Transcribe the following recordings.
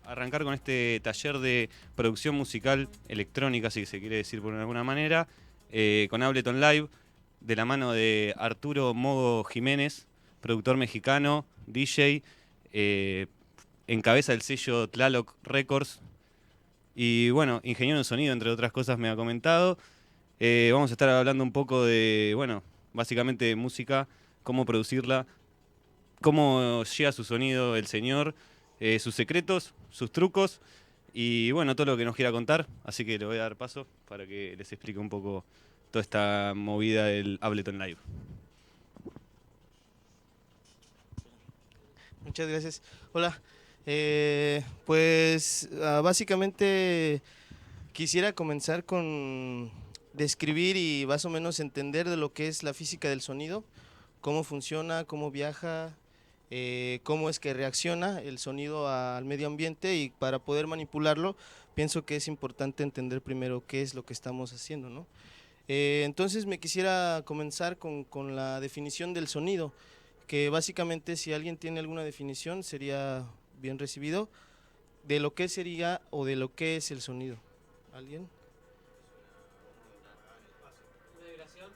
arrancar con este taller de producción musical electrónica, si se quiere decir por alguna manera, con Ableton Live, de la mano de Arturo Mogo Jiménez, productor mexicano, DJ, encabeza el sello Tlaloc Records y bueno, ingeniero en sonido, entre otras cosas me ha comentado. Vamos a estar hablando un poco de, bueno, básicamente de música, cómo producirla, cómo llega su sonido el señor, sus secretos, sus trucos y bueno, todo lo que nos quiera contar. Así que le voy a dar paso para que les explique un poco toda esta movida del Ableton Live. Muchas gracias. Hola. Básicamente quisiera comenzar con describir y más o menos entender de lo que es la física del sonido, cómo funciona, cómo viaja, cómo es que reacciona el sonido al medio ambiente, y para poder manipularlo pienso que es importante entender primero qué es lo que estamos haciendo, ¿no? Entonces me quisiera comenzar con la definición del sonido, que básicamente si alguien tiene alguna definición sería bien recibido, de lo que sería o de lo que es el sonido. ¿Alguien? Una vibración.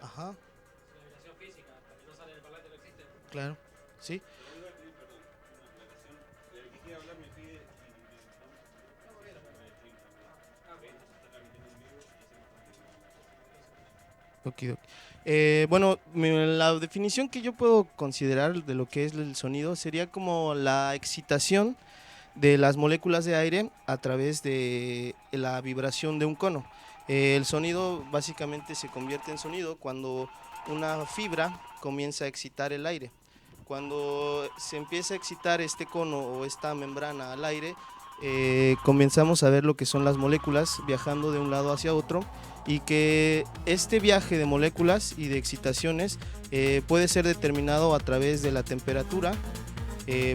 Ajá. Una vibración física, hasta que no sale del parlante no existe. Claro, sí. Okay. Bueno, la definición que yo puedo considerar de lo que es el sonido sería como la excitación de las moléculas de aire a través de la vibración de un cono. El sonido básicamente se convierte en sonido cuando una fibra comienza a excitar el aire. Cuando se empieza a excitar este cono o esta membrana al aire, comenzamos a ver lo que son las moléculas viajando de un lado hacia otro, y que este viaje de moléculas y de excitaciones puede ser determinado a través de la temperatura.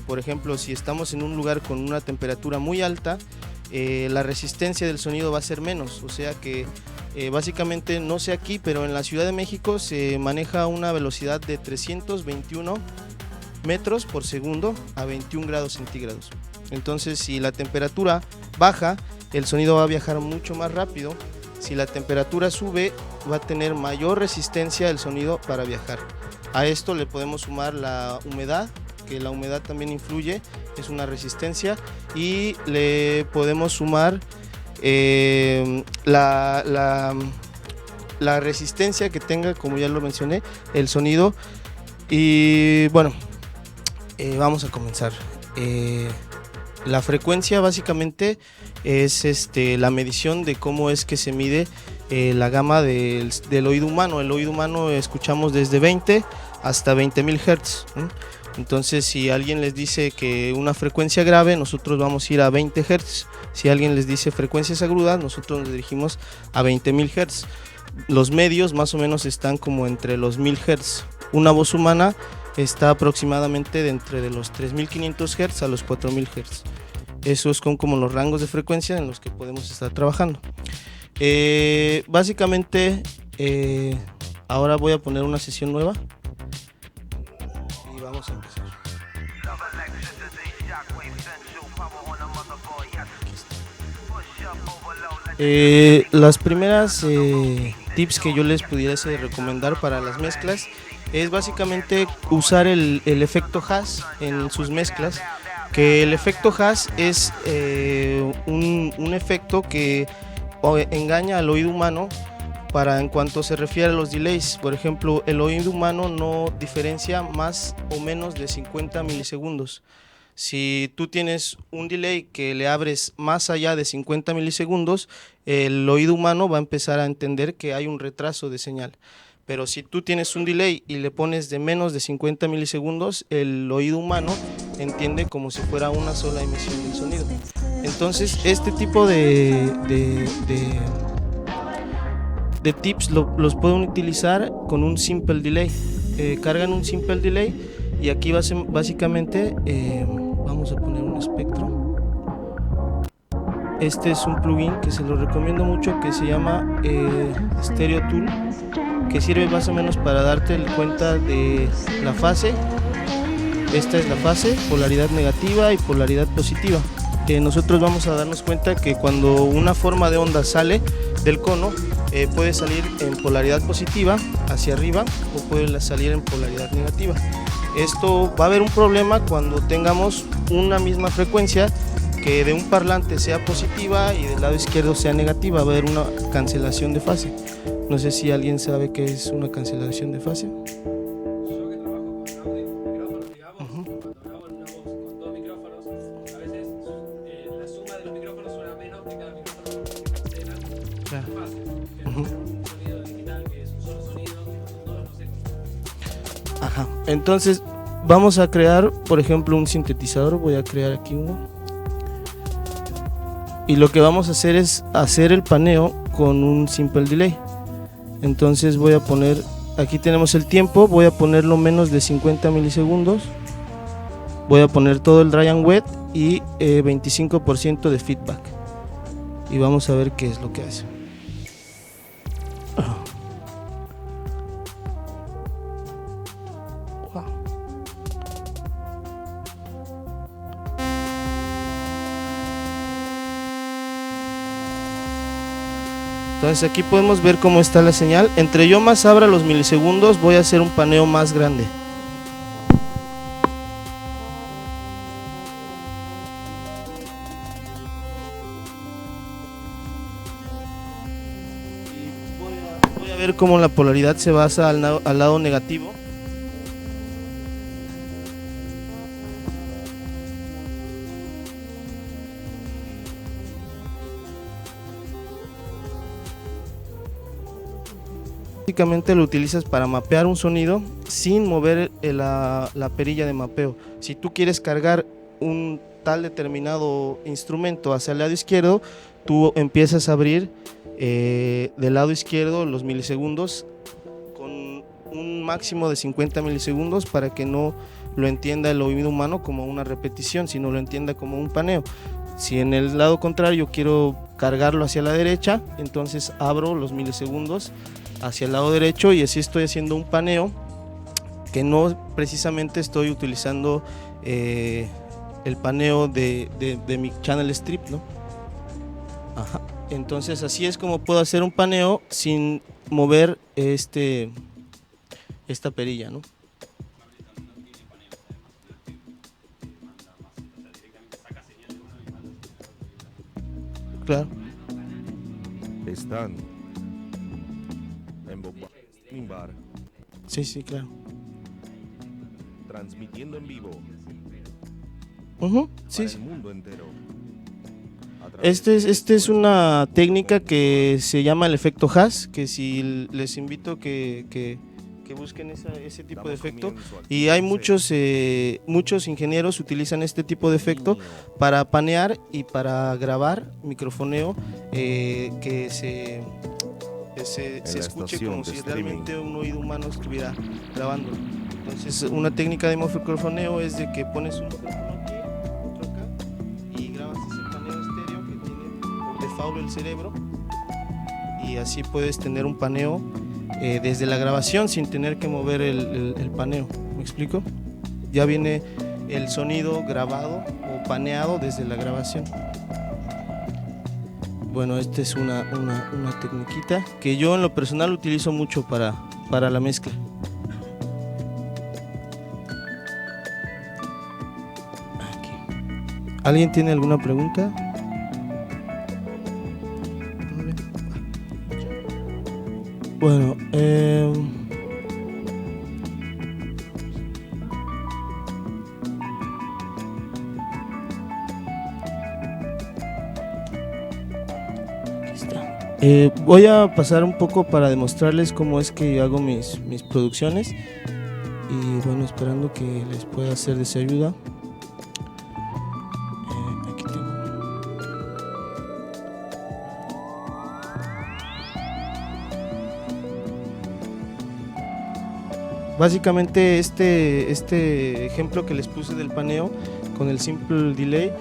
Por ejemplo, si estamos en un lugar con una temperatura muy alta, la resistencia del sonido va a ser menos, o sea que básicamente, no sé aquí, pero en la Ciudad de México se maneja una velocidad de 321 metros por segundo a 21 grados centígrados. Entonces, si la temperatura baja, el sonido va a viajar mucho más rápido. Si la temperatura sube, va a tener mayor resistencia el sonido para viajar. A esto le podemos sumar la humedad, que la humedad también influye, es una resistencia, y le podemos sumar la resistencia que tenga, como ya lo mencioné, el sonido. Y bueno, vamos a comenzar. La frecuencia básicamente es la medición de cómo es que se mide la gama del oído humano. El oído humano escuchamos desde 20 hasta 20.000 Hz. Entonces, si alguien les dice que una frecuencia grave, nosotros vamos a ir a 20 Hz. Si alguien les dice frecuencias agudas, nosotros nos dirigimos a 20.000 Hz. Los medios más o menos están como entre los 1000 Hz. Una voz humana está aproximadamente de entre de los 3500 Hz a los 4000 Hz. Esos son como los rangos de frecuencia en los que podemos estar trabajando. Básicamente, ahora voy a poner una sesión nueva y vamos a empezar. Las primeras tips que yo les pudiese recomendar para las mezclas es básicamente usar el efecto hash en sus mezclas, que el efecto hash es un efecto que engaña al oído humano para en cuanto se refiere a los delays. Por ejemplo, el oído humano no diferencia más o menos de 50 milisegundos. Si tú tienes un delay que le abres más allá de 50 milisegundos, el oído humano va a empezar a entender que hay un retraso de señal. Pero si tú tienes un delay y le pones de menos de 50 milisegundos, el oído humano entiende como si fuera una sola emisión del sonido. Entonces, este tipo de tips los pueden utilizar con un simple delay. Cargan un simple delay y aquí básicamente vamos a poner un espectro. Este es un plugin que se lo recomiendo mucho, que se llama Stereo Tool, que sirve más o menos para darte cuenta de la fase Esta es la fase, polaridad negativa y polaridad positiva. Nosotros vamos a darnos cuenta que cuando una forma de onda sale del cono, puede salir en polaridad positiva hacia arriba o puede salir en polaridad negativa. Esto va a haber un problema cuando tengamos una misma frecuencia que de un parlante sea positiva y del lado izquierdo sea negativa, va a haber una cancelación de fase. No sé si alguien sabe qué es una cancelación de fase. Yo que trabajo con audio y micrófonos, digamos, cuando grabo en una voz con dos micrófonos, a veces la suma de los micrófonos suena menos que cada micrófono que cancela Claro. fases. Pero un sonido digital que es un solo sonido, que no son todos los ecos. Ajá. Entonces vamos a crear, por ejemplo, un sintetizador. Voy a crear aquí uno. Y lo que vamos a hacer es hacer el paneo con un simple delay. Entonces voy a poner, aquí tenemos el tiempo, voy a ponerlo menos de 50 milisegundos. Voy a poner todo el dry and wet y 25% de feedback. Y vamos a ver qué es lo que hace. Entonces aquí podemos ver cómo está la señal. Entre yo más abra los milisegundos, voy a hacer un paneo más grande. Y voy a ver cómo la polaridad se basa al lado negativo. Básicamente lo utilizas para mapear un sonido sin mover la perilla de mapeo. Si tú quieres cargar un tal determinado instrumento hacia el lado izquierdo, tú empiezas a abrir del lado izquierdo los milisegundos con un máximo de 50 milisegundos para que no lo entienda el oído humano como una repetición, sino lo entienda como un paneo. Si en el lado contrario quiero cargarlo hacia la derecha, entonces abro los milisegundos hacia el lado derecho y así estoy haciendo un paneo que no precisamente estoy utilizando el paneo de mi channel strip, ¿no? Ajá. Entonces así es como puedo hacer un paneo sin mover esta perilla, ¿no? Claro. Están en bar, Sí, sí, claro. transmitiendo en vivo Sí, para sí. el mundo entero. A través Este es una técnica que se llama el efecto Haas, que si les invito que busquen ese tipo de damos efecto. comienzo aquí Y hay en muchos ingenieros utilizan este tipo de efecto para panear y para grabar microfoneo, que se la escuche estación como de si streaming. realmente un oído humano estuviera grabando. Entonces una técnica de microfoneo es de que pones un micrófono aquí, otro acá, y grabas ese paneo estéreo que tiene por default el cerebro, y así puedes tener un paneo desde la grabación sin tener que mover el paneo. ¿Me explico? Ya viene el sonido grabado o paneado desde la grabación. Bueno, esta es una tecniquita que yo en lo personal utilizo mucho para la mezcla. Aquí. ¿Alguien tiene alguna pregunta? Bueno, voy a pasar un poco para demostrarles cómo es que hago mis producciones, y bueno, esperando que les pueda ser de su ayuda. Aquí tengo. Básicamente este ejemplo que les puse del paneo con el simple delay,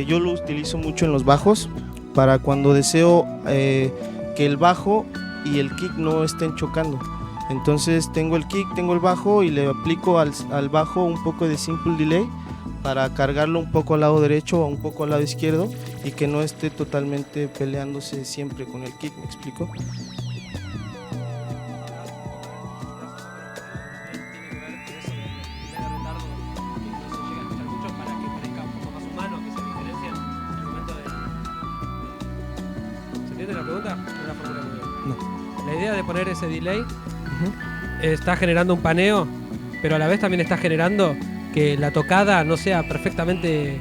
yo lo utilizo mucho en los bajos para cuando deseo que el bajo y el kick no estén chocando. Entonces tengo el kick, tengo el bajo y le aplico al bajo un poco de simple delay para cargarlo un poco al lado derecho o un poco al lado izquierdo y que no esté totalmente peleándose siempre con el kick, ¿me explico? ¿La pregunta? No la formulé muy bien. No. La idea de poner ese delay está generando un paneo, pero a la vez también está generando que la tocada no sea perfectamente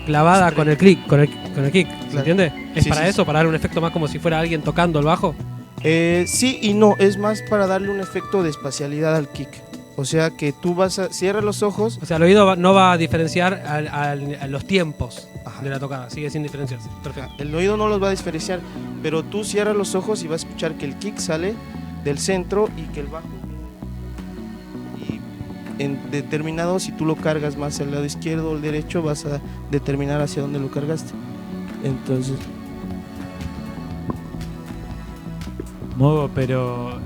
clavada con el click, con el kick, ¿se Claro. entiende? ¿Es Sí, para sí, eso, para dar un efecto más como si fuera alguien tocando el bajo? Sí y no, es más para darle un efecto de espacialidad al kick. O sea que tú cierras los ojos. O sea, el oído no va a diferenciar a los tiempos Ajá. de la tocada, sigue sin diferenciarse. Perfecto. El oído no los va a diferenciar, pero tú cierras los ojos y vas a escuchar que el kick sale del centro y que el bajo viene. Y en determinado, si tú lo cargas más al lado izquierdo o el derecho, vas a determinar hacia dónde lo cargaste. Entonces, Modo, pero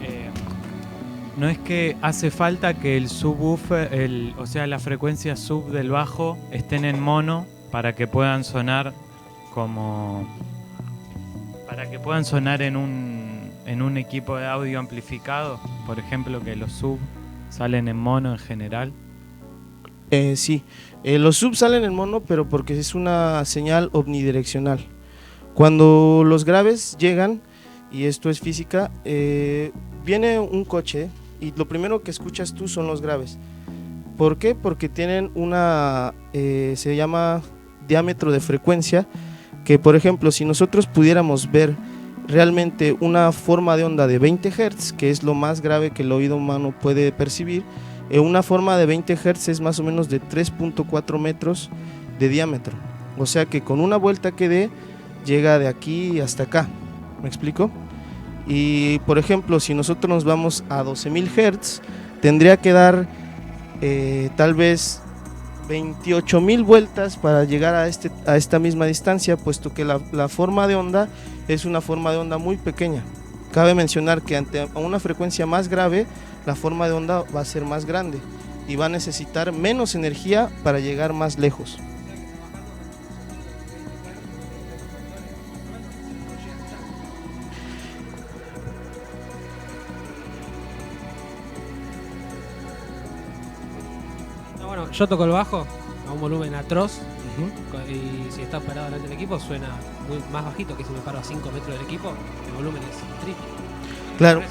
no es que hace falta que el subwoofer, o sea, las frecuencias sub del bajo estén en mono para que puedan sonar en un equipo de audio amplificado, por ejemplo, que los sub salen en mono en general. sí, los subs salen en mono, pero porque es una señal omnidireccional. Cuando los graves llegan, y esto es física, viene un coche y lo primero que escuchas tú son los graves. ¿Por qué? Porque tienen se llama diámetro de frecuencia, que por ejemplo, si nosotros pudiéramos ver realmente una forma de onda de 20 Hz, que es lo más grave que el oído humano puede percibir, una forma de 20 Hz es más o menos de 3.4 metros de diámetro. O sea que con una vuelta que dé, llega de aquí hasta acá. ¿Me explico? Y por ejemplo, si nosotros nos vamos a 12.000 Hz, tendría que dar tal vez 28.000 vueltas para llegar a esta misma distancia, puesto que la forma de onda es una forma de onda muy pequeña. Cabe mencionar que ante una frecuencia más grave, la forma de onda va a ser más grande y va a necesitar menos energía para llegar más lejos. No, bueno, yo toco el bajo a un volumen atroz y si está parado delante del equipo suena más bajito que si me paro a 5 metros del equipo, el volumen es triple. Claro.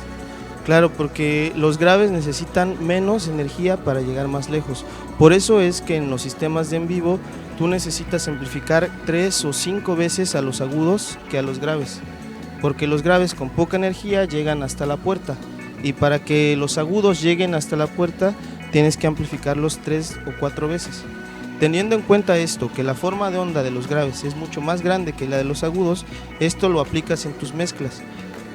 Claro, porque los graves necesitan menos energía para llegar más lejos. Por eso es que en los sistemas de en vivo tú necesitas amplificar 3 o 5 veces a los agudos que a los graves. Porque los graves con poca energía llegan hasta la puerta. Y para que los agudos lleguen hasta la puerta tienes que amplificarlos 3 o 4 veces. Teniendo en cuenta esto, que la forma de onda de los graves es mucho más grande que la de los agudos, esto lo aplicas en tus mezclas.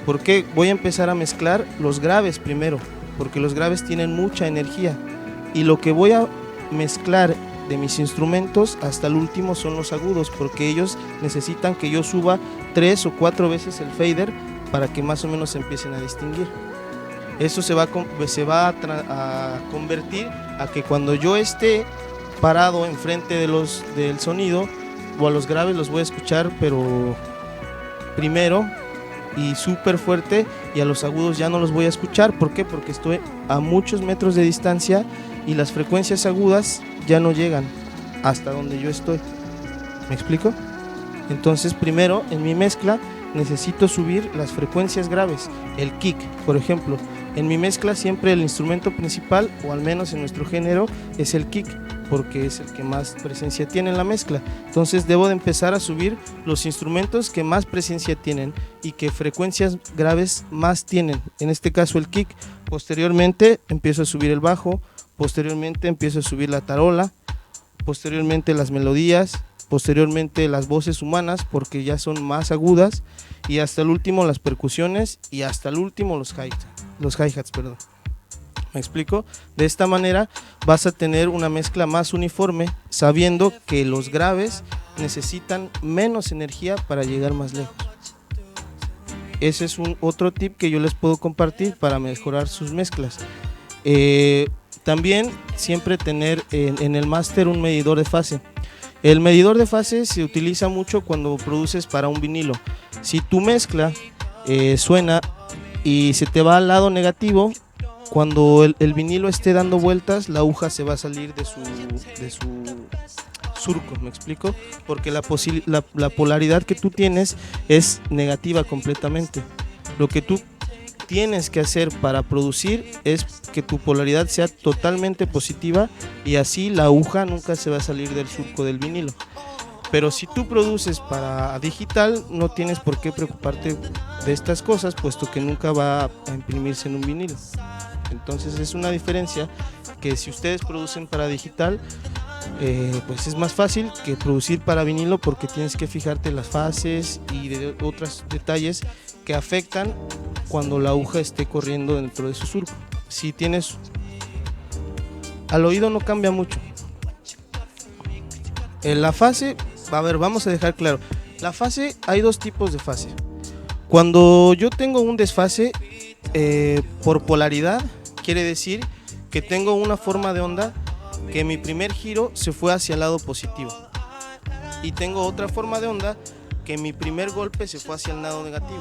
¿Por qué? Voy a empezar a mezclar los graves primero, porque los graves tienen mucha energía y lo que voy a mezclar de mis instrumentos hasta el último son los agudos, porque ellos necesitan que yo suba 3 o 4 veces el fader para que más o menos se empiecen a distinguir. Eso se va a convertir a que cuando yo esté parado enfrente del sonido o a los graves los voy a escuchar, pero primero y súper fuerte, y a los agudos ya no los voy a escuchar. ¿Por qué? Porque estoy a muchos metros de distancia y las frecuencias agudas ya no llegan hasta donde yo estoy. ¿Me explico? Entonces primero en mi mezcla necesito subir las frecuencias graves, el kick, por ejemplo. En mi mezcla siempre el instrumento principal, o al menos en nuestro género, es el kick, porque es el que más presencia tiene en la mezcla. Entonces debo de empezar a subir los instrumentos que más presencia tienen y que frecuencias graves más tienen. En este caso el kick. Posteriormente empiezo a subir el bajo, posteriormente empiezo a subir la tarola, posteriormente las melodías, posteriormente las voces humanas, porque ya son más agudas, y hasta el último las percusiones, y hasta el último los hi-hats, perdón. ¿Me explico? De esta manera vas a tener una mezcla más uniforme, sabiendo que los graves necesitan menos energía para llegar más lejos. ese es otro tip que yo les puedo compartir para mejorar sus mezclas. También siempre tener en el máster un medidor de fase. El medidor de fase se utiliza mucho cuando produces para un vinilo. Si tu mezcla suena y se te va al lado negativo, cuando el vinilo esté dando vueltas, la aguja se va a salir de su surco, ¿me explico? Porque la polaridad que tú tienes es negativa completamente. Lo que tú tienes que hacer para producir es que tu polaridad sea totalmente positiva y así la aguja nunca se va a salir del surco del vinilo. Pero si tú produces para digital, no tienes por qué preocuparte de estas cosas, puesto que nunca va a imprimirse en un vinilo. Entonces es una diferencia que si ustedes producen para digital, pues es más fácil que producir para vinilo, porque tienes que fijarte las fases y de otros detalles que afectan cuando la aguja esté corriendo dentro de su surco. Si tienes, al oído no cambia mucho. En la fase, a ver, vamos a dejar claro, la fase, hay dos tipos de fase. Cuando yo tengo un desfase por polaridad, quiere decir que tengo una forma de onda que mi primer giro se fue hacia el lado positivo, y tengo otra forma de onda que mi primer golpe se fue hacia el lado negativo.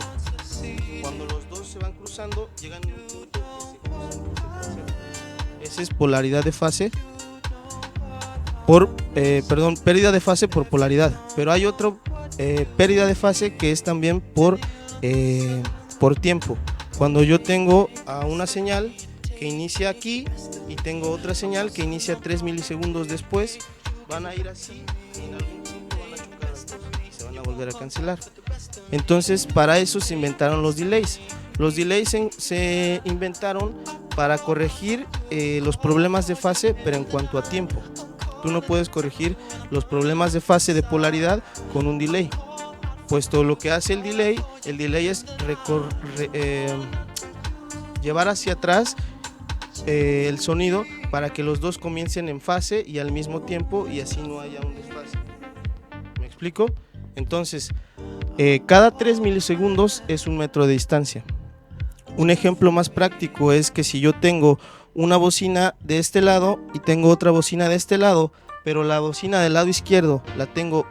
Cuando los dos se van cruzando, llegan a un punto que se cruzan. Esa es polaridad de fase pérdida de fase por polaridad. Pero hay otra pérdida de fase que es también por tiempo. Cuando yo tengo a una señal que inicia aquí y tengo otra señal que inicia 3 milisegundos después, van a ir así y en algún punto van a chocar las dos y se van a volver a cancelar. Entonces, para eso se inventaron los delays. Los delays se inventaron para corregir los problemas de fase, pero en cuanto a tiempo. Tú no puedes corregir los problemas de fase de polaridad con un delay, puesto lo que hace el delay es llevar hacia atrás el sonido para que los dos comiencen en fase y al mismo tiempo, y así no haya un desfase. ¿Me explico? Entonces, cada 3 milisegundos es 1 metro de distancia. Un ejemplo más práctico es que si yo tengo una bocina de este lado y tengo otra bocina de este lado, pero la bocina del lado izquierdo la tengo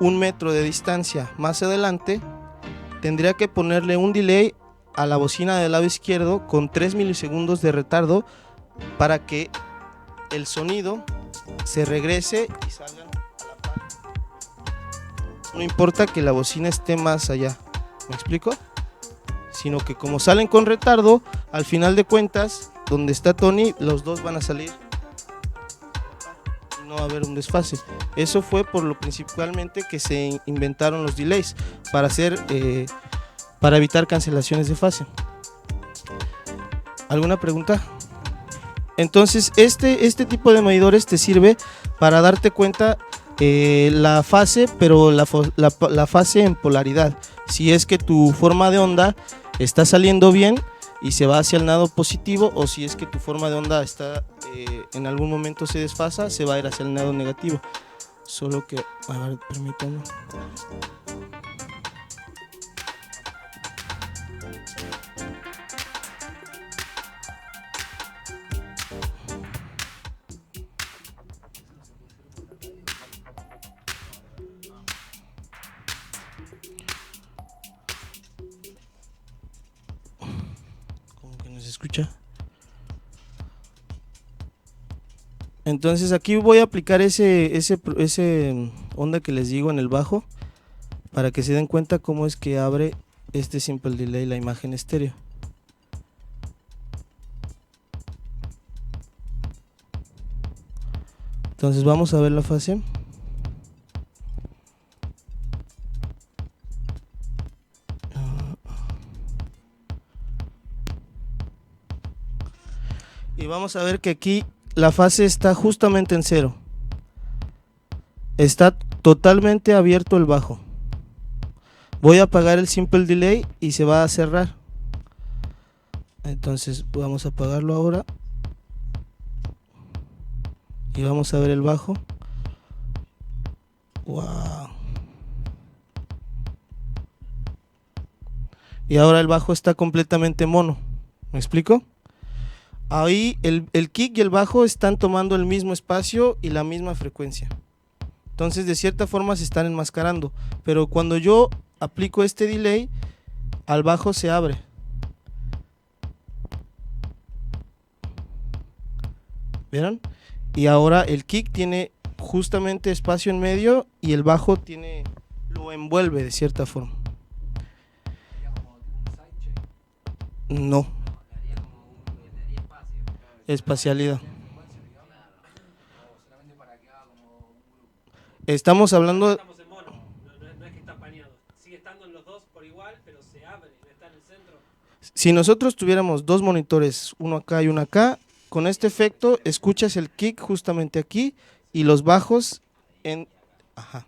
1 metro de distancia más adelante, tendría que ponerle un delay a la bocina del lado izquierdo con 3 milisegundos de retardo para que el sonido se regrese y salgan a la par. No importa que la bocina esté más allá, ¿me explico? Sino que como salen con retardo, al final de cuentas, donde está Tony, los dos van a salir y no va a haber un desfase. Eso fue por lo principalmente que se inventaron los delays, para evitar cancelaciones de fase. ¿Alguna pregunta? Entonces este tipo de medidores te sirve para darte cuenta la fase, pero la fase en polaridad. Si es que tu forma de onda está saliendo bien y se va hacia el lado positivo, o si es que tu forma de onda está en algún momento se desfasa, se va a ir hacia el lado negativo. Solo que, a ver, permítanme. Escucha. Entonces aquí voy a aplicar ese onda que les digo en el bajo, para que se den cuenta cómo es que abre este simple delay la imagen estéreo. Entonces vamos a ver la fase. Y vamos a ver que aquí la fase está justamente en 0. Está totalmente abierto el bajo. Voy a apagar el simple delay y se va a cerrar. Entonces vamos a apagarlo ahora. Y vamos a ver el bajo. Wow. y ahora el bajo está completamente mono. ¿Me explico? Ahí el kick y el bajo están tomando el mismo espacio y la misma frecuencia. Entonces de cierta forma se están enmascarando, pero cuando yo aplico este delay, al bajo se abre. ¿Vieron? Y ahora el kick tiene justamente espacio en medio y el bajo lo envuelve de cierta forma. No. Espacialidad. Estamos hablando. Estamos en mono, no es que está paneado. Sigue estando en los dos por igual, pero se abre, no está en el centro. Si nosotros tuviéramos dos monitores, uno acá y uno acá, con este efecto escuchas el kick justamente aquí y los bajos en. Ajá.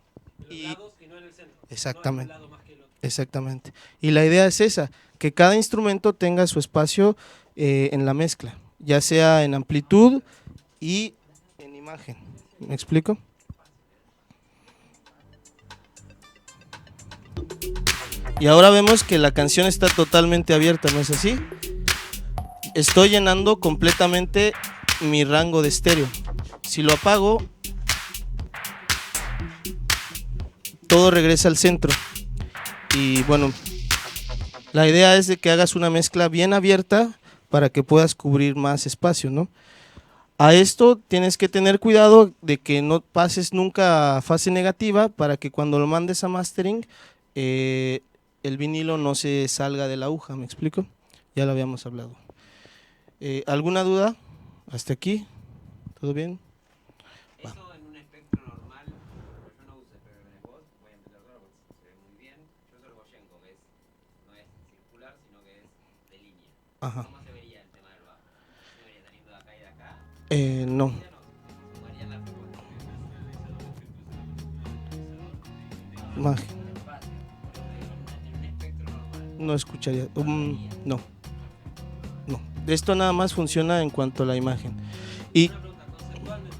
En los lados y no en el centro. Exactamente. No en un lado más que el otro. Exactamente. Y la idea es esa, que cada instrumento tenga su espacio en la mezcla, ya sea en amplitud y en imagen. ¿Me explico? Y ahora vemos que la canción está totalmente abierta, ¿no es así? Estoy llenando completamente mi rango de estéreo. Si lo apago, todo regresa al centro. Y bueno, la idea es de que hagas una mezcla bien abierta para que puedas cubrir más espacio, ¿no? A esto tienes que tener cuidado de que no pases nunca a fase negativa para que cuando lo mandes a mastering el vinilo no se salga de la aguja, ¿me explico? Ya lo habíamos hablado. ¿Alguna duda? ¿Hasta aquí? ¿Todo bien? Eso en un espectro normal, yo no uso espectro de voz, voy a empezar ahora porque se ve muy bien. Yo uso el Boshenko, que no es circular, sino que es de línea. Ajá. ¿Cómo se vería el tema del bajo? ¿Se vería saliendo de acá y de acá? No. ¿Se varía la frecuencia? Mag- En un espectro normal. No escucharía. No. No. Esto nada más funciona en cuanto a la imagen. Y Una pregunta, conceptualmente,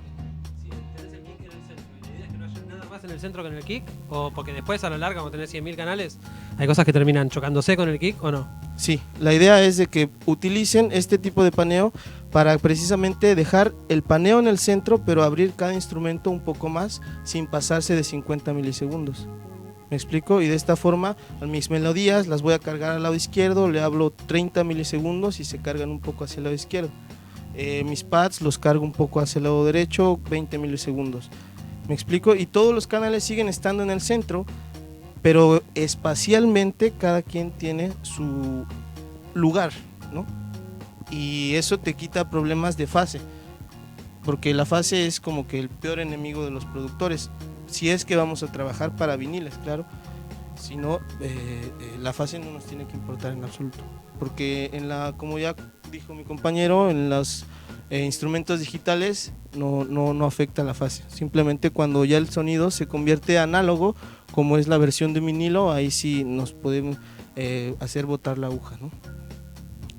si tenés el kick en el centro y la idea es que no haya nada más en el centro que en el kick, o porque después a lo largo, cuando tenés 100.000 canales, hay cosas que terminan chocándose con el kick o no. sí, la idea es de que utilicen este tipo de paneo para precisamente dejar el paneo en el centro, pero abrir cada instrumento un poco más sin pasarse de 50 milisegundos. ¿Me explico? Y de esta forma, a mis melodías las voy a cargar al lado izquierdo, le hablo 30 milisegundos y se cargan un poco hacia el lado izquierdo. Mis pads los cargo un poco hacia el lado derecho, 20 milisegundos. ¿Me explico? Y todos los canales siguen estando en el centro, pero espacialmente cada quien tiene su lugar, ¿no? Y eso te quita problemas de fase, porque la fase es como que el peor enemigo de los productores, si es que vamos a trabajar para viniles, claro. Si no, la fase no nos tiene que importar en absoluto, porque como ya dijo mi compañero, en los instrumentos digitales no afecta la fase. Simplemente cuando ya el sonido se convierte análogo, como es la versión de vinilo, ahí sí nos podemos hacer botar la aguja, ¿no?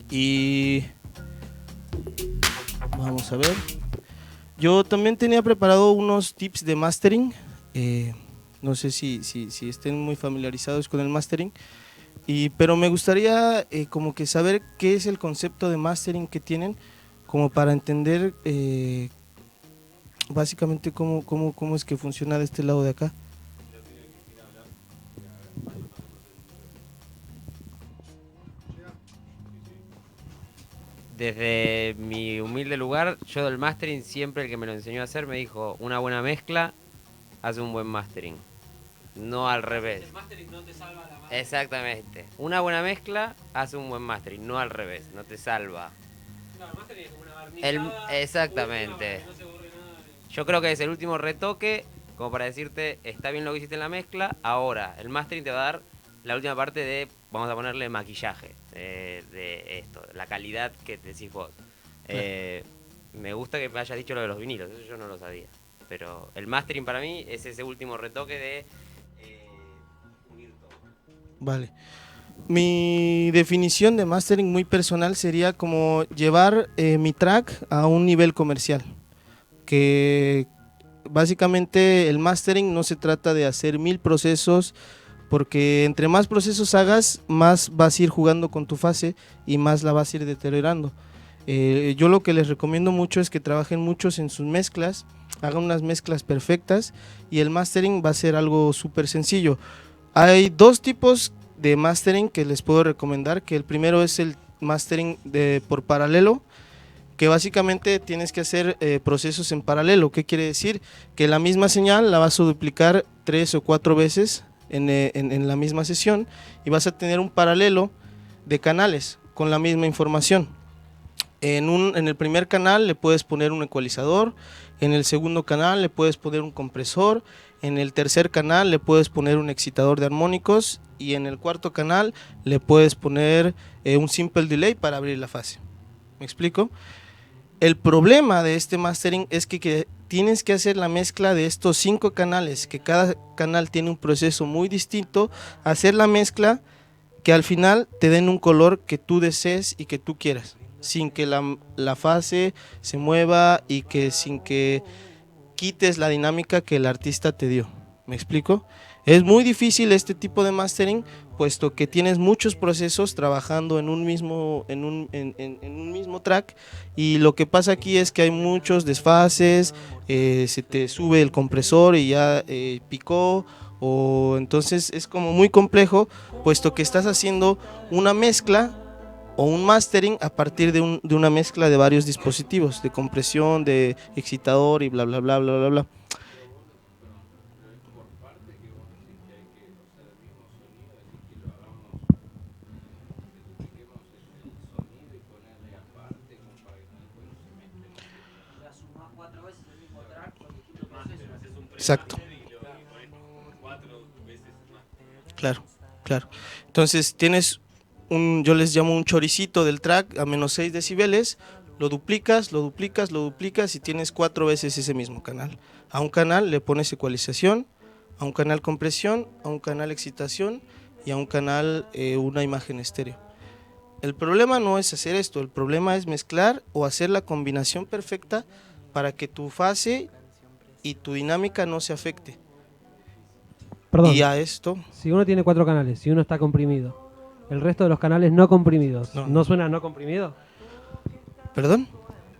Y vamos a ver. Yo también tenía preparado unos tips de mastering. No sé si estén muy familiarizados con el mastering, pero me gustaría como que saber qué es el concepto de mastering que tienen, como para entender básicamente cómo es que funciona de este lado de acá. Desde mi humilde lugar, yo del mastering siempre el que me lo enseñó a hacer me dijo, una buena mezcla hace un buen mastering, no al revés. El mastering no te salva la mano. Exactamente, una buena mezcla hace un buen mastering, no al revés, no te salva. Claro, el mastering es como una barnizada. Exactamente. última para que no se borre nada. Yo creo que es el último retoque, como para decirte, está bien lo que hiciste en la mezcla, ahora el mastering te va a dar la última parte de, vamos a ponerle maquillaje, de esto, la calidad que decís vos. Me gusta que me hayas dicho lo de los vinilos, eso yo no lo sabía. Pero el mastering para mí es ese último retoque de unir todo. Vale. Mi definición de mastering muy personal sería como llevar mi track a un nivel comercial. Que básicamente el mastering no se trata de hacer 1000 procesos porque entre más procesos hagas, más vas a ir jugando con tu fase y más la vas a ir deteriorando. Yo lo que les recomiendo mucho es que trabajen muchos en sus mezclas, hagan unas mezclas perfectas y el mastering va a ser algo súper sencillo. Hay dos tipos de mastering que les puedo recomendar, que el primero es el mastering por paralelo, que básicamente tienes que hacer procesos en paralelo. ¿Qué quiere decir? Que la misma señal la vas a duplicar 3 o 4 veces en la misma sesión y vas a tener un paralelo de canales con la misma información. En el primer canal le puedes poner un ecualizador, en el segundo canal le puedes poner un compresor, en el tercer canal le puedes poner un excitador de armónicos y en el cuarto canal le puedes poner un simple delay para abrir la fase. ¿Me explico? El problema de este mastering es que tienes que hacer la mezcla de estos 5 canales, que cada canal tiene un proceso muy distinto, hacer la mezcla que al final te den un color que tú desees y que tú quieras, sin que la fase se mueva y sin que quites la dinámica que el artista te dio. ¿Me explico? Es muy difícil este tipo de mastering, puesto que tienes muchos procesos trabajando en un mismo track, y lo que pasa aquí es que hay muchos desfases, se te sube el compresor y ya picó, o entonces es como muy complejo, puesto que estás haciendo una mezcla o un mastering a partir de una mezcla de varios dispositivos, de compresión, de excitador y bla bla bla bla bla bla. Exacto. Claro, claro. Entonces tienes yo les llamo un choricito del track a menos 6 decibeles, lo duplicas, lo duplicas, lo duplicas y tienes 4 veces ese mismo canal. A un canal le pones ecualización, a un canal compresión, a un canal excitación y a un canal una imagen estéreo. El problema no es hacer esto, el problema es mezclar o hacer la combinación perfecta para que tu fase y tu dinámica no se afecte. Perdón, Y a esto, si uno tiene 4 canales, si uno está comprimido, el resto de los canales no comprimidos, ¿no suena no comprimido? ¿perdón?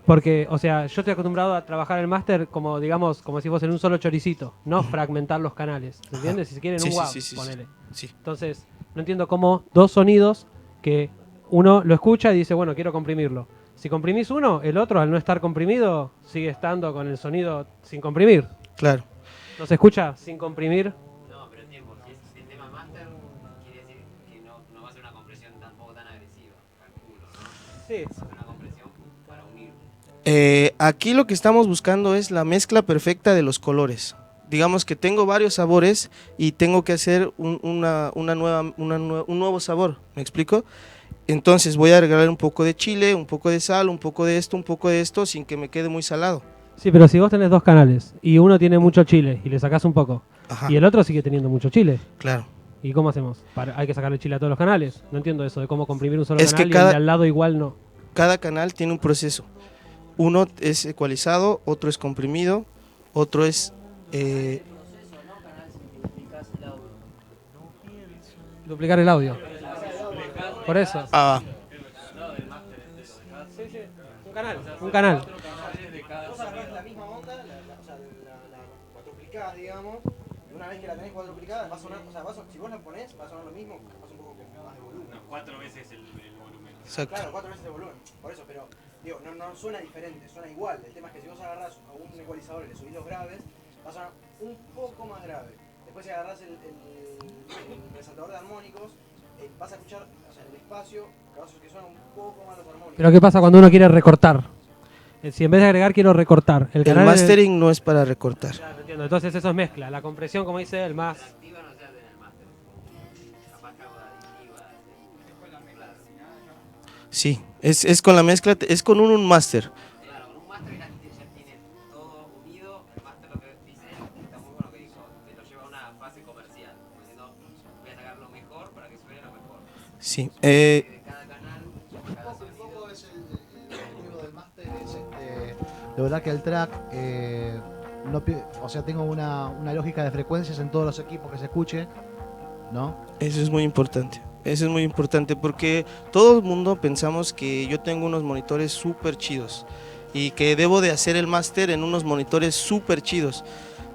Porque, o sea, yo estoy acostumbrado a trabajar el máster como, digamos, como si fuese en un solo choricito, no fragmentar los canales, ¿se entiende? Si se quiere en Sí, un sí, WAV, sí, sí, ponele. sí. Entonces, no entiendo cómo dos sonidos que uno lo escucha y dice, bueno, quiero comprimirlo. Si comprimís uno, el otro, al no estar comprimido, sigue estando con el sonido sin comprimir. Claro. ¿No se escucha sin comprimir? No, pero tiempo, si es el tema master, quiere decir que no va a ser una compresión tampoco tan agresiva, calculo, ¿no? Sí. Va a ser una compresión para unir. Aquí lo que estamos buscando es la mezcla perfecta de los colores. Digamos que tengo varios sabores y tengo que hacer un nuevo sabor, ¿me explico? Entonces voy a agregar un poco de chile, un poco de sal, un poco de esto, sin que me quede muy salado. Sí, pero si vos tenés 2 canales y uno tiene mucho chile y le sacás un poco, Ajá, y el otro sigue teniendo mucho chile, claro. ¿y cómo hacemos? ¿Hay que sacarle chile a todos los canales? No entiendo eso de cómo comprimir un solo Es canal que y el de al lado igual no. Cada canal tiene un proceso. Uno es ecualizado, otro es comprimido, otro es... Duplicar el audio. Por eso. Un canal. Vos agarrás la misma onda, la cuadruplicada, digamos, y una vez que la tenés cuadruplicada va a sonar, o sea, si vos la ponés va a sonar lo mismo, capaz un poco con más de volumen. No, 4 veces el volumen. Exacto. Claro, 4 veces el volumen, por eso, pero digo, no suena diferente, suena igual. El tema es que si vos agarrás a un ecualizador y le subís los graves, va a sonar un poco más grave. Después si agarrás el resaltador de armónicos, vas a escuchar, o sea, en el espacio, casos que suenan un poco más los armónicos. Pero ¿qué pasa cuando uno quiere recortar? Si en vez de agregar quiero recortar. El canal mastering no es para recortar. Claro, entiendo. Entonces eso es mezcla. La compresión, como dice él, más... Activa no se hace en el master. Capaz que hago aditiva. Sí, es con la mezcla, es con un master. Claro, con un master ya tiene todo unido. El master lo que dice, está muy bueno que dijo, que lo lleva a una fase comercial. Como diciendo, voy a sacar lo mejor para que suene lo mejor. Sí, De cada canal, cada Un sonido. poco es el objetivo del máster es lograr que el track o sea, tenga una lógica de frecuencias en todos los equipos que se escuche, ¿no? Eso es muy importante. Eso es muy importante porque todo el mundo pensamos que yo tengo unos monitores súper chidos y que debo de hacer el máster en unos monitores súper chidos.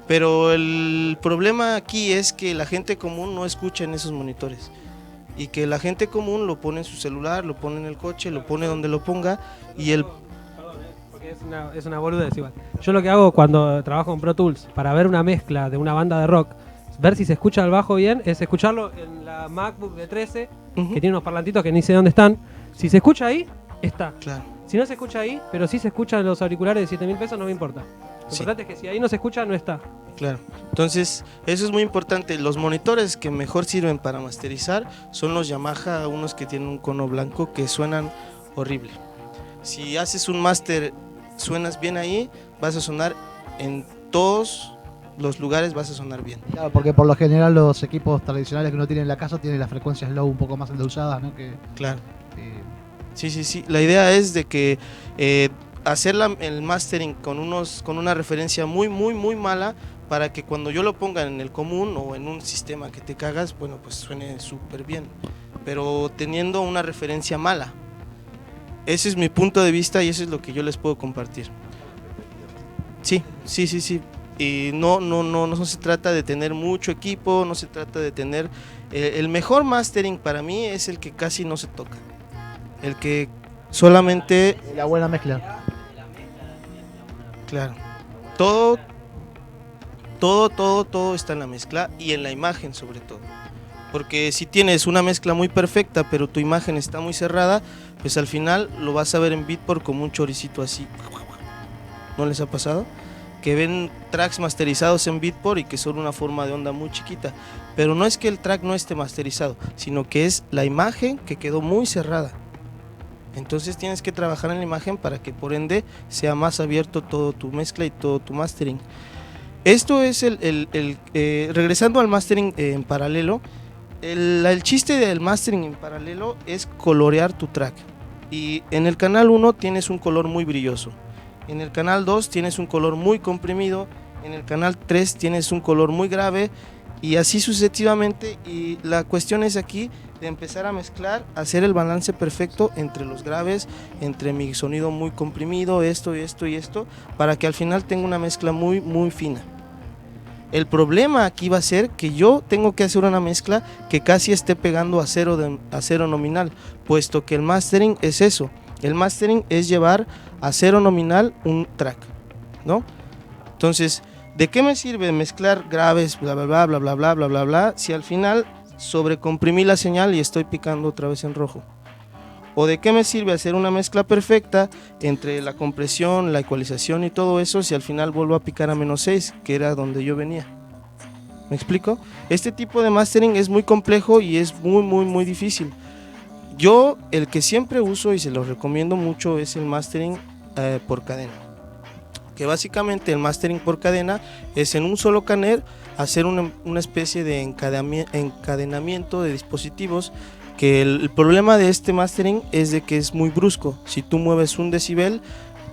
Pero el problema aquí es que la gente común no escucha en esos monitores y que la gente común lo pone en su celular, lo pone en el coche, lo pone donde lo ponga y el... Porque es una boludez igual. Yo lo que hago cuando trabajo en Pro Tools para ver una mezcla de una banda de rock, ver si se escucha el bajo bien, es escucharlo en la MacBook de 13, que tiene unos parlantitos que ni sé dónde están. Si se escucha ahí, está. Claro. Si no se escucha ahí, pero si se escucha en los auriculares de 7.000 pesos, no me importa. Lo Sí. importante es que si ahí no se escucha, no está. Claro, entonces eso es muy importante. Los monitores que mejor sirven para masterizar son los Yamaha, unos que tienen un cono blanco que suenan horrible. Si haces un máster, suenas bien ahí, vas a sonar en todos los lugares, vas a sonar bien. Claro, porque por lo general los equipos tradicionales que uno tiene en la casa tienen las frecuencias low un poco más endulzadas, ¿no? Que, Claro. eh, Sí. La idea es de que hacer el mastering con una referencia muy mala para que cuando yo lo ponga en el común o en un sistema que te cagas, bueno, pues suene súper bien, pero teniendo una referencia mala. Ese es mi punto de vista y eso es lo que yo les puedo compartir. Sí. Y no se trata de tener mucho equipo, no se trata de tener... el mejor mastering para mí es el que casi no se toca. El que solamente... la buena mezcla. Claro. Todo está en la mezcla y en la imagen sobre todo. Porque si tienes una mezcla muy perfecta pero tu imagen está muy cerrada, pues al final lo vas a ver en Beatport como un choricito así. ¿No les ha pasado? Que ven tracks masterizados en Beatport y que son una forma de onda muy chiquita. Pero no es que el track no esté masterizado, sino que es la imagen que quedó muy cerrada. Entonces tienes que trabajar en la imagen para que por ende sea más abierto todo tu mezcla y todo tu mastering. Esto es regresando al mastering en paralelo, el chiste del mastering en paralelo es colorear tu track. Y en el canal 1 tienes un color muy brilloso, en el canal 2 tienes un color muy comprimido, en el canal 3 tienes un color muy grave y así sucesivamente. Y la cuestión es aquí de empezar a mezclar, hacer el balance perfecto entre los graves, entre mi sonido muy comprimido, esto, para que al final tenga una mezcla muy fina. El problema aquí va a ser que yo tengo que hacer una mezcla que casi esté pegando a cero nominal, puesto que el mastering es eso. El mastering es llevar a cero nominal un track, ¿no? Entonces, ¿de qué me sirve mezclar graves, bla, bla, si al final sobrecomprimí la señal y estoy picando otra vez en rojo? ¿O de qué me sirve hacer una mezcla perfecta entre la compresión, la ecualización y todo eso si al final vuelvo a picar a -6, que era donde yo venía? ¿Me explico? Este tipo de mastering es muy complejo y es muy difícil. Yo el que siempre uso y se los recomiendo mucho es el mastering por cadena. Que básicamente el mastering por cadena es en un solo canal hacer una especie de encadenamiento de dispositivos, que el problema de este mastering es de que es muy brusco. Si tú mueves 1 decibel,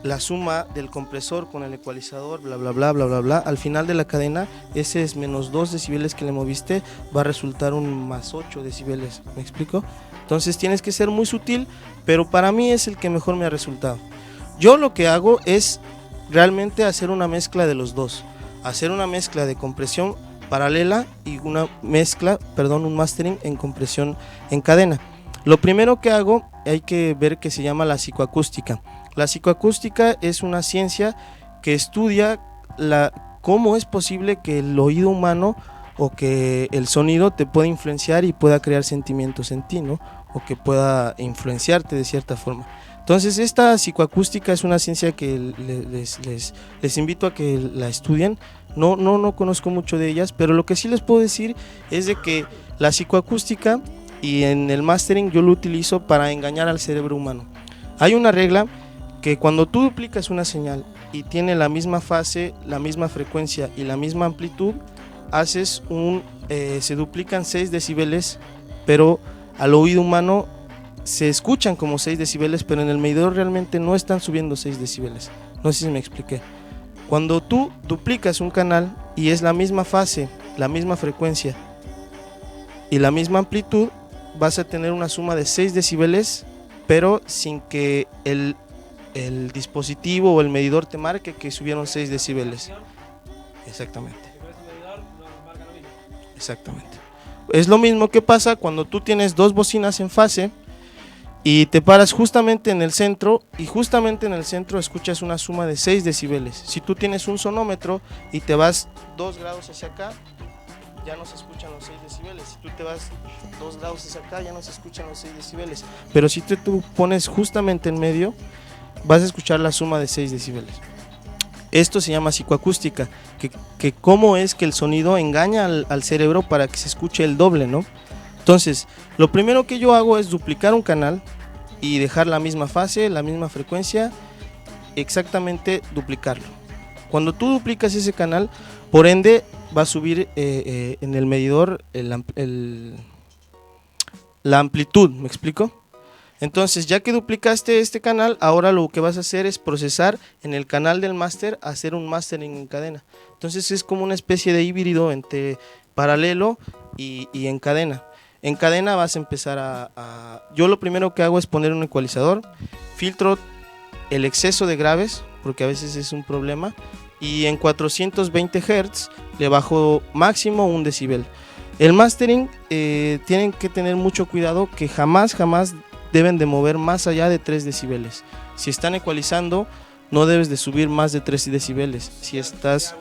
la suma del compresor con el ecualizador, bla, al final de la cadena, ese es -2 decibeles que le moviste, va a resultar un +8 decibeles, ¿me explico? Entonces tienes que ser muy sutil, pero para mí es el que mejor me ha resultado. Yo lo que hago es realmente hacer una mezcla de los dos, hacer una mezcla de compresión paralela y un mastering en compresión en cadena. Lo primero que hago hay que ver que se llama la psicoacústica. La psicoacústica es una ciencia que estudia cómo es posible que el oído humano o que el sonido te pueda influenciar y pueda crear sentimientos en ti, ¿no? O que pueda influenciarte de cierta forma. Entonces esta psicoacústica es una ciencia que les invito a que la estudien. No conozco mucho de ellas, pero lo que sí les puedo decir es de que la psicoacústica y en el mastering yo lo utilizo para engañar al cerebro humano. Hay una regla que cuando tú duplicas una señal y tiene la misma fase, la misma frecuencia y la misma amplitud, haces se duplican 6 decibeles, pero al oído humano se escuchan como 6 decibeles, pero en el medidor realmente no están subiendo 6 decibeles. No sé si me expliqué. Cuando tú duplicas un canal y es la misma fase, la misma frecuencia y la misma amplitud, vas a tener una suma de 6 decibeles, pero sin que el dispositivo o el medidor te marque que subieron 6 decibeles. Exactamente. Exactamente. Es lo mismo que pasa cuando tú tienes dos bocinas en fase y te paras justamente en el centro, y justamente en el centro escuchas una suma de 6 decibeles. Si tú tienes un sonómetro y te vas 2 grados hacia acá, ya no se escuchan los 6 decibeles. Si tú te vas 2 grados hacia acá, ya no se escuchan los 6 decibeles. Pero si tú pones justamente en medio, vas a escuchar la suma de 6 decibeles. Esto se llama psicoacústica, que cómo es que el sonido engaña al cerebro para que se escuche el doble, ¿no? Entonces, lo primero que yo hago es duplicar un canal y dejar la misma fase, la misma frecuencia, exactamente duplicarlo. Cuando tú duplicas ese canal, por ende va a subir en el medidor la amplitud, ¿me explico? Entonces, ya que duplicaste este canal, ahora lo que vas a hacer es procesar en el canal del máster, hacer un mastering en cadena. Entonces es como una especie de híbrido entre paralelo y en cadena. En cadena vas a empezar yo lo primero que hago es poner un ecualizador, filtro el exceso de graves, porque a veces es un problema, y en 420 Hz le bajo máximo 1 decibel. El mastering tienen que tener mucho cuidado, que jamás deben de mover más allá de 3 decibeles. Si están ecualizando, no debes de subir más de 3 decibeles. Si estás...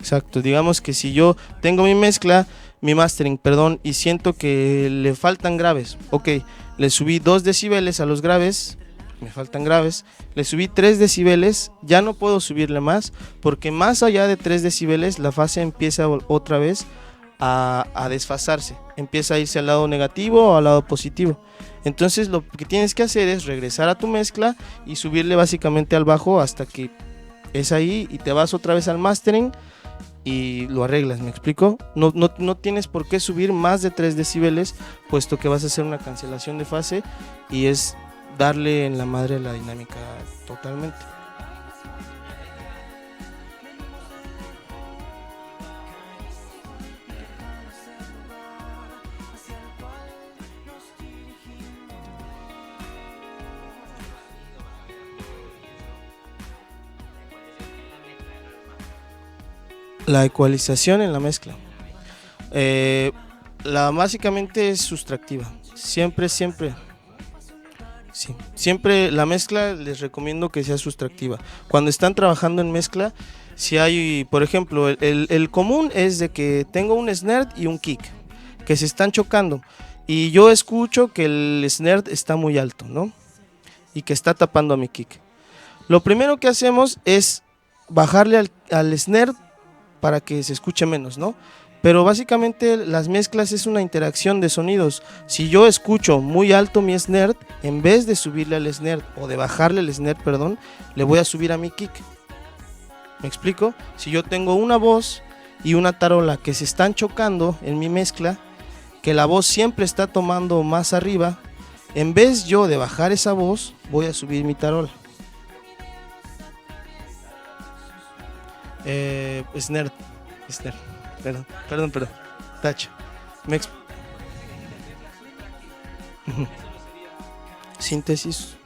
Exacto, digamos que si yo tengo mi mastering, y siento que le faltan graves, ok, le subí 2 decibeles a los graves, me faltan graves, le subí 3 decibeles, ya no puedo subirle más, porque más allá de 3 decibeles la fase empieza otra vez a desfasarse, empieza a irse al lado negativo o al lado positivo. Entonces lo que tienes que hacer es regresar a tu mezcla y subirle básicamente al bajo hasta que es ahí, y te vas otra vez al mastering y lo arreglas, ¿me explico? No tienes por qué subir más de 3 decibeles, puesto que vas a hacer una cancelación de fase y es darle en la madre a la dinámica totalmente. La ecualización en la mezcla, básicamente es sustractiva. Siempre la mezcla les recomiendo que sea sustractiva. Cuando están trabajando en mezcla, si hay, por ejemplo, el común es de que tengo un snare y un kick que se están chocando y yo escucho que el snare está muy alto, ¿no? Y que está tapando a mi kick. Lo primero que hacemos es bajarle al snare para que se escuche menos, ¿no? Pero básicamente las mezclas es una interacción de sonidos. Si yo escucho muy alto mi snare, en vez de subirle al snare o de bajarle el snare, perdón, le voy a subir a mi kick. ¿Me explico? Si yo tengo una voz y una tarola que se están chocando en mi mezcla, que la voz siempre está tomando más arriba, en vez yo de bajar esa voz, voy a subir mi tarola. Snare, perdón, tacho. Síntesis.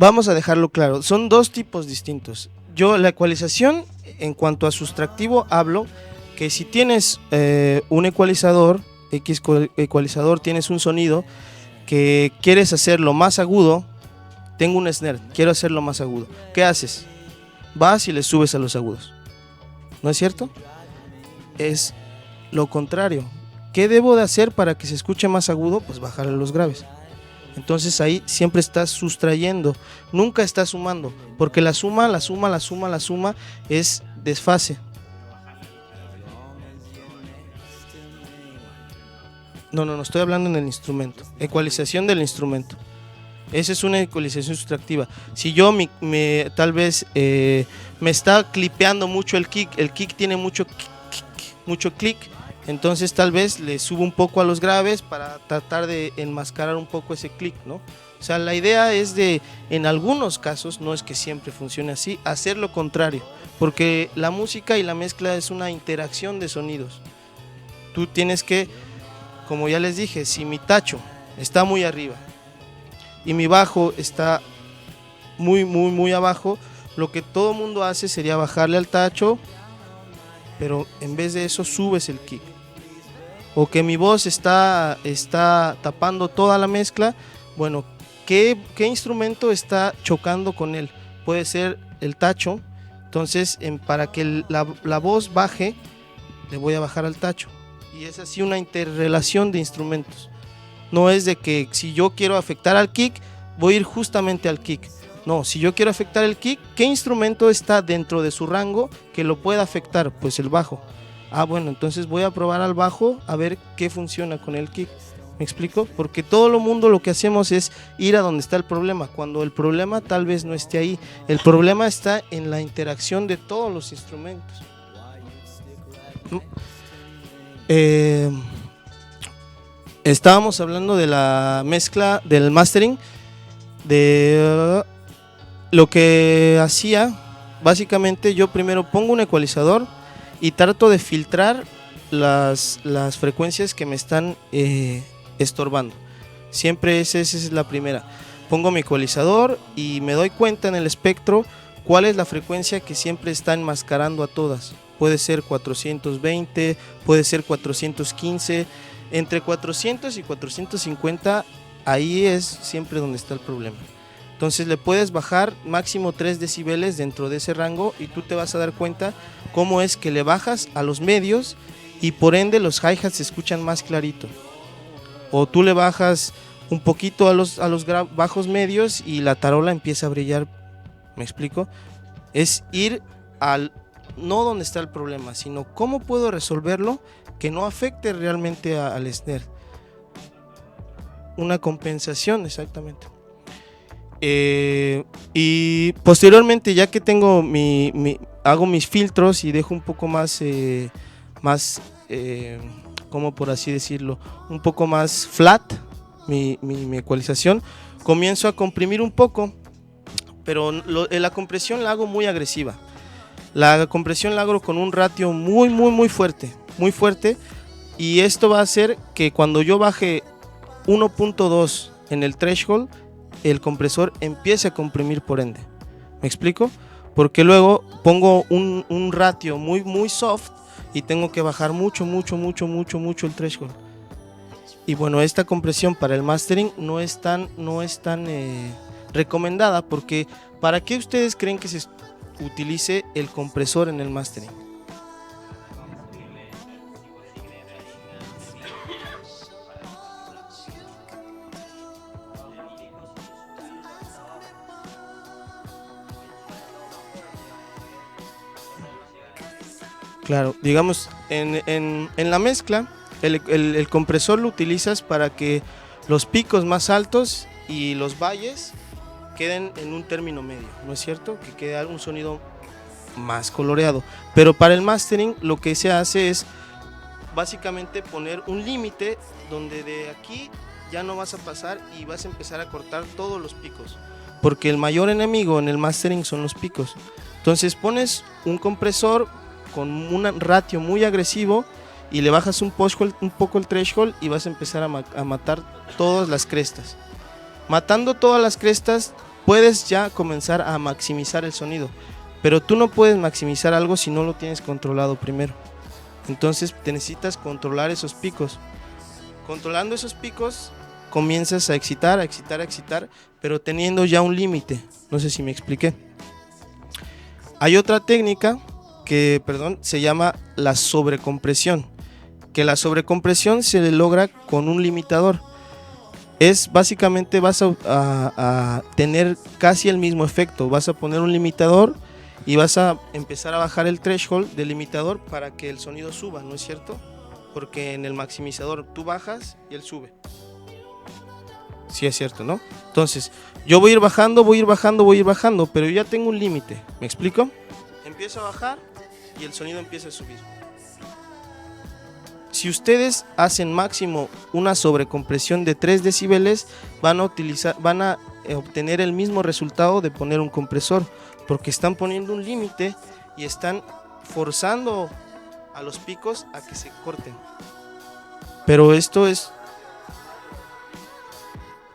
Vamos a dejarlo claro, son dos tipos distintos. La ecualización, en cuanto a sustractivo, hablo que si tienes un ecualizador, ecualizador, tienes un sonido que quieres hacerlo más agudo, tengo un snare, quiero hacerlo más agudo. ¿Qué haces? Vas y le subes a los agudos. ¿No es cierto? Es lo contrario. ¿Qué debo de hacer para que se escuche más agudo? Pues bajarle los graves. Entonces ahí siempre estás sustrayendo, nunca estás sumando, porque la suma es desfase. No, estoy hablando en el instrumento. Ecualización del instrumento. Esa es una ecualización sustractiva. Si yo tal vez me está clipeando mucho el kick tiene mucho click, entonces tal vez le subo un poco a los graves para tratar de enmascarar un poco ese click, ¿no? O sea, la idea es de, en algunos casos, no es que siempre funcione así, hacer lo contrario, porque la música y la mezcla es una interacción de sonidos. Tú tienes que, como ya les dije, si mi tacho está muy arriba y mi bajo está muy abajo, lo que todo mundo hace sería bajarle al tacho, pero en vez de eso subes el kick. O que mi voz está tapando toda la mezcla, bueno, ¿qué instrumento está chocando con él? Puede ser el tacho, entonces para que la voz baje, le voy a bajar al tacho. Y es así una interrelación de instrumentos. No es de que si yo quiero afectar al kick, voy a ir justamente al kick. No, si yo quiero afectar el kick, ¿qué instrumento está dentro de su rango que lo pueda afectar? Pues el bajo. Bueno, entonces voy a probar al bajo a ver qué funciona con el kick. ¿Me explico? Porque todo el mundo lo que hacemos es ir a donde está el problema, cuando el problema tal vez no esté ahí. El problema está en la interacción de todos los instrumentos. Estábamos hablando de la mezcla, del mastering, de lo que hacía. Básicamente yo primero pongo un ecualizador y trato de filtrar las frecuencias que me están estorbando. Siempre esa es la primera. Pongo mi ecualizador y me doy cuenta en el espectro cuál es la frecuencia que siempre está enmascarando a todas. Puede ser 420, puede ser 415, entre 400 y 450, ahí es siempre donde está el problema. Entonces le puedes bajar máximo 3 decibeles dentro de ese rango y tú te vas a dar cuenta cómo es que le bajas a los medios y por ende los hi-hats se escuchan más clarito. O tú le bajas un poquito a los bajos medios y la tarola empieza a brillar. ¿Me explico? Es ir al no donde está el problema, sino cómo puedo resolverlo que no afecte realmente al snare. Una compensación, exactamente. Y posteriormente, ya que tengo hago mis filtros y dejo un poco más como por así decirlo, un poco más flat mi ecualización, comienzo a comprimir un poco, pero la compresión la hago muy agresiva. La compresión la hago con un ratio muy fuerte, y esto va a hacer que cuando yo baje 1.2 en el threshold, el compresor empiece a comprimir por ende. ¿Me explico? Porque luego pongo un ratio muy soft y tengo que bajar mucho el threshold. Y bueno, esta compresión para el mastering no es tan recomendada, porque ¿para qué ustedes creen que se utilice el compresor en el mastering? Claro, digamos, en la mezcla, el compresor lo utilizas para que los picos más altos y los valles queden en un término medio, ¿no es cierto? Que quede un sonido más coloreado. Pero para el mastering lo que se hace es básicamente poner un límite donde de aquí ya no vas a pasar y vas a empezar a cortar todos los picos. Porque el mayor enemigo en el mastering son los picos. Entonces pones un compresor con un ratio muy agresivo y le bajas un poco el threshold y vas a empezar a matar todas las crestas. Matando todas las crestas puedes ya comenzar a maximizar el sonido, pero tú no puedes maximizar algo si no lo tienes controlado primero. Entonces te necesitas controlar esos picos. Controlando esos picos comienzas a excitar, pero teniendo ya un límite. No sé si me expliqué. Hay otra técnica que, se llama la sobrecompresión, que la sobrecompresión se logra con un limitador. Es básicamente vas a tener casi el mismo efecto, vas a poner un limitador y vas a empezar a bajar el threshold del limitador para que el sonido suba, ¿no es cierto? porque en el maximizador tú bajas y él sube. Sí es cierto, ¿no? Entonces, yo voy a ir bajando, voy a ir bajando, voy a ir bajando, pero yo ya tengo un límite, ¿me explico? Empiezo a bajar y el sonido empieza a subir. Si ustedes hacen máximo una sobrecompresión de 3 decibeles, van a obtener el mismo resultado de poner un compresor, porque están poniendo un límite y están forzando a los picos a que se corten. Pero esto es...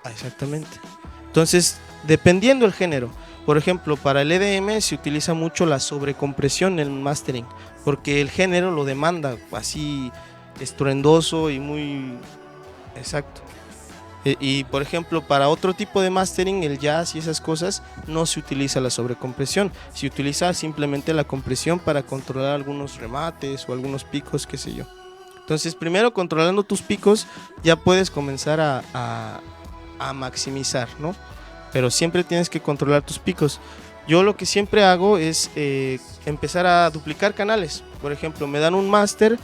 exactamente. Entonces, dependiendo del género, por ejemplo, para el EDM se utiliza mucho la sobrecompresión en el mastering, porque el género lo demanda así estruendoso y muy exacto. Y por ejemplo, para otro tipo de mastering, el jazz y esas cosas, no se utiliza la sobrecompresión, se utiliza simplemente la compresión para controlar algunos remates o algunos picos, qué sé yo. Entonces, primero controlando tus picos, ya puedes comenzar a maximizar, ¿no? Pero siempre tienes que controlar tus picos. Yo lo que siempre hago es empezar a duplicar canales. Por ejemplo, me dan un máster,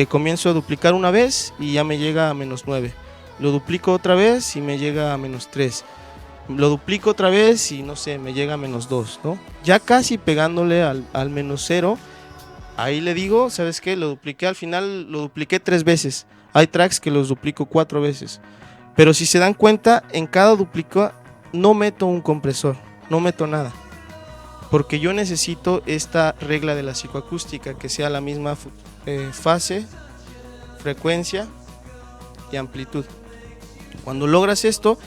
comienzo a duplicar una vez y ya me llega a -9. Lo duplico otra vez y me llega a -3. Lo duplico otra vez y no sé, me llega a -2, ¿no? Ya casi pegándole al -0. Ahí le digo, ¿sabes qué? Lo dupliqué, al final lo dupliqué 3 veces. Hay tracks que los duplico 4 veces. Pero si se dan cuenta, en cada duplica no meto un compresor, no meto nada. Porque yo necesito esta regla de la psicoacústica, que sea la misma fase, frecuencia y amplitud. Cuando logras esto,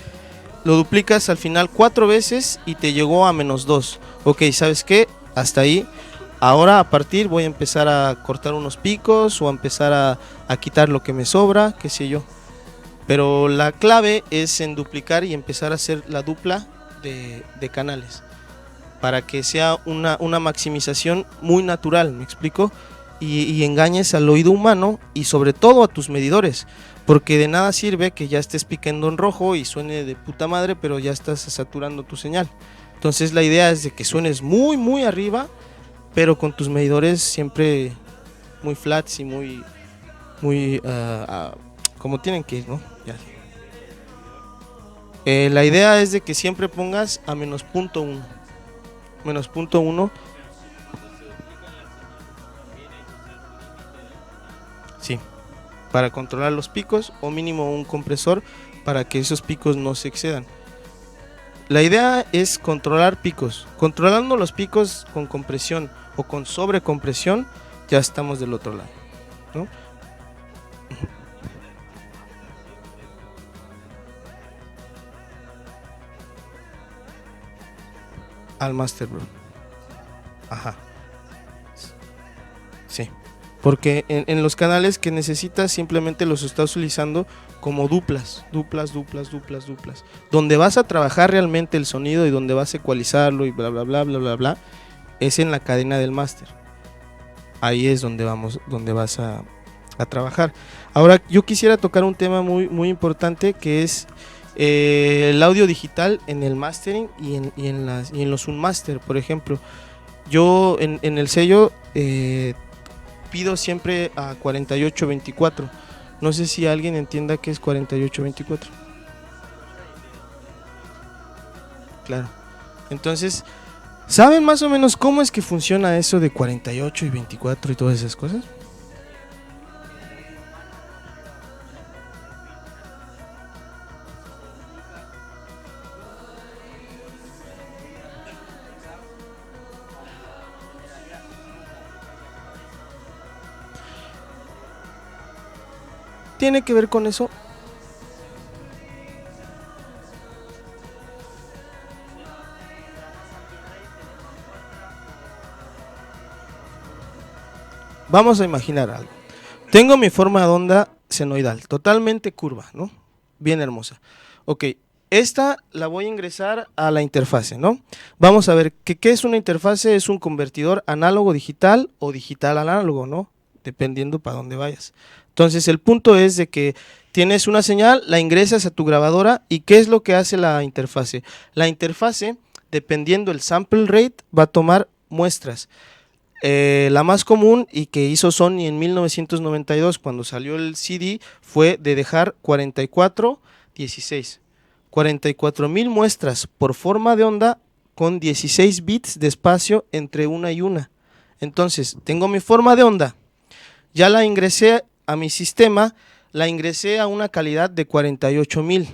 lo duplicas al final 4 veces y te llegó a -2. Ok, ¿sabes qué? Hasta ahí. Ahora a partir voy a empezar a cortar unos picos o a empezar a quitar lo que me sobra, qué sé yo. Pero la clave es en duplicar y empezar a hacer la dupla de canales, para que sea una maximización muy natural, ¿me explico? Y engañes al oído humano y sobre todo a tus medidores, porque de nada sirve que ya estés picando en rojo y suene de puta madre, pero ya estás saturando tu señal. Entonces la idea es de que suenes muy muy arriba, pero con tus medidores siempre muy flats y muy como tienen que ir, ¿no? Ya. La idea es de que siempre pongas a -0.1. -0.1. Sí, para controlar los picos, o mínimo un compresor para que esos picos no se excedan. La idea es controlar picos. Controlando los picos con compresión o con sobrecompresión, ya estamos del otro lado, ¿no? Al master, bro. Ajá. Sí. Porque en los canales que necesitas simplemente los estás utilizando como duplas. Donde vas a trabajar realmente el sonido y donde vas a ecualizarlo y bla bla bla bla bla bla, es en la cadena del máster. Ahí es donde vas a trabajar. Ahora yo quisiera tocar un tema muy importante, que es el audio digital en el mastering y en los Unmaster. Por ejemplo, yo en el sello pido siempre a 4824. No sé si alguien entienda qué es 4824. Claro. Entonces, ¿saben más o menos cómo es que funciona eso de 48 y 24 y todas esas cosas? ¿Tiene que ver con eso? Vamos a imaginar algo. Tengo mi forma de onda senoidal, totalmente curva, ¿no? Bien hermosa. Ok, esta la voy a ingresar a la interfase, ¿no? Vamos a ver que ¿qué es una interfase? Es un convertidor análogo digital o digital análogo, ¿no? Dependiendo para dónde vayas. Entonces el punto es de que tienes una señal, la ingresas a tu grabadora, y ¿qué es lo que hace la interfase? La interfase, dependiendo el sample rate, va a tomar muestras. La más común y que hizo Sony en 1992 cuando salió el CD fue de dejar 44:16. 44,000 muestras por forma de onda con 16 bits de espacio entre una y una. Entonces, tengo mi forma de onda, ya la ingresé a mi sistema, la ingresé a una calidad de 48,000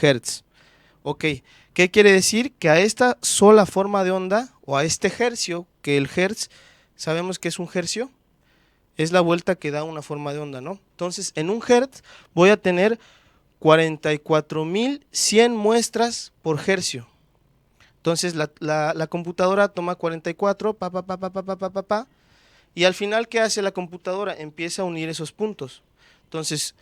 Hz. Ok, ¿qué quiere decir? Que a esta sola forma de onda o a este hercio, que el hertz, sabemos que es un hercio, es la vuelta que da una forma de onda, ¿no? Entonces, en un hertz voy a tener 44,100 muestras por hercio. Entonces, la computadora toma 44, y al final, ¿qué hace la computadora? Empieza a unir esos puntos. Entonces,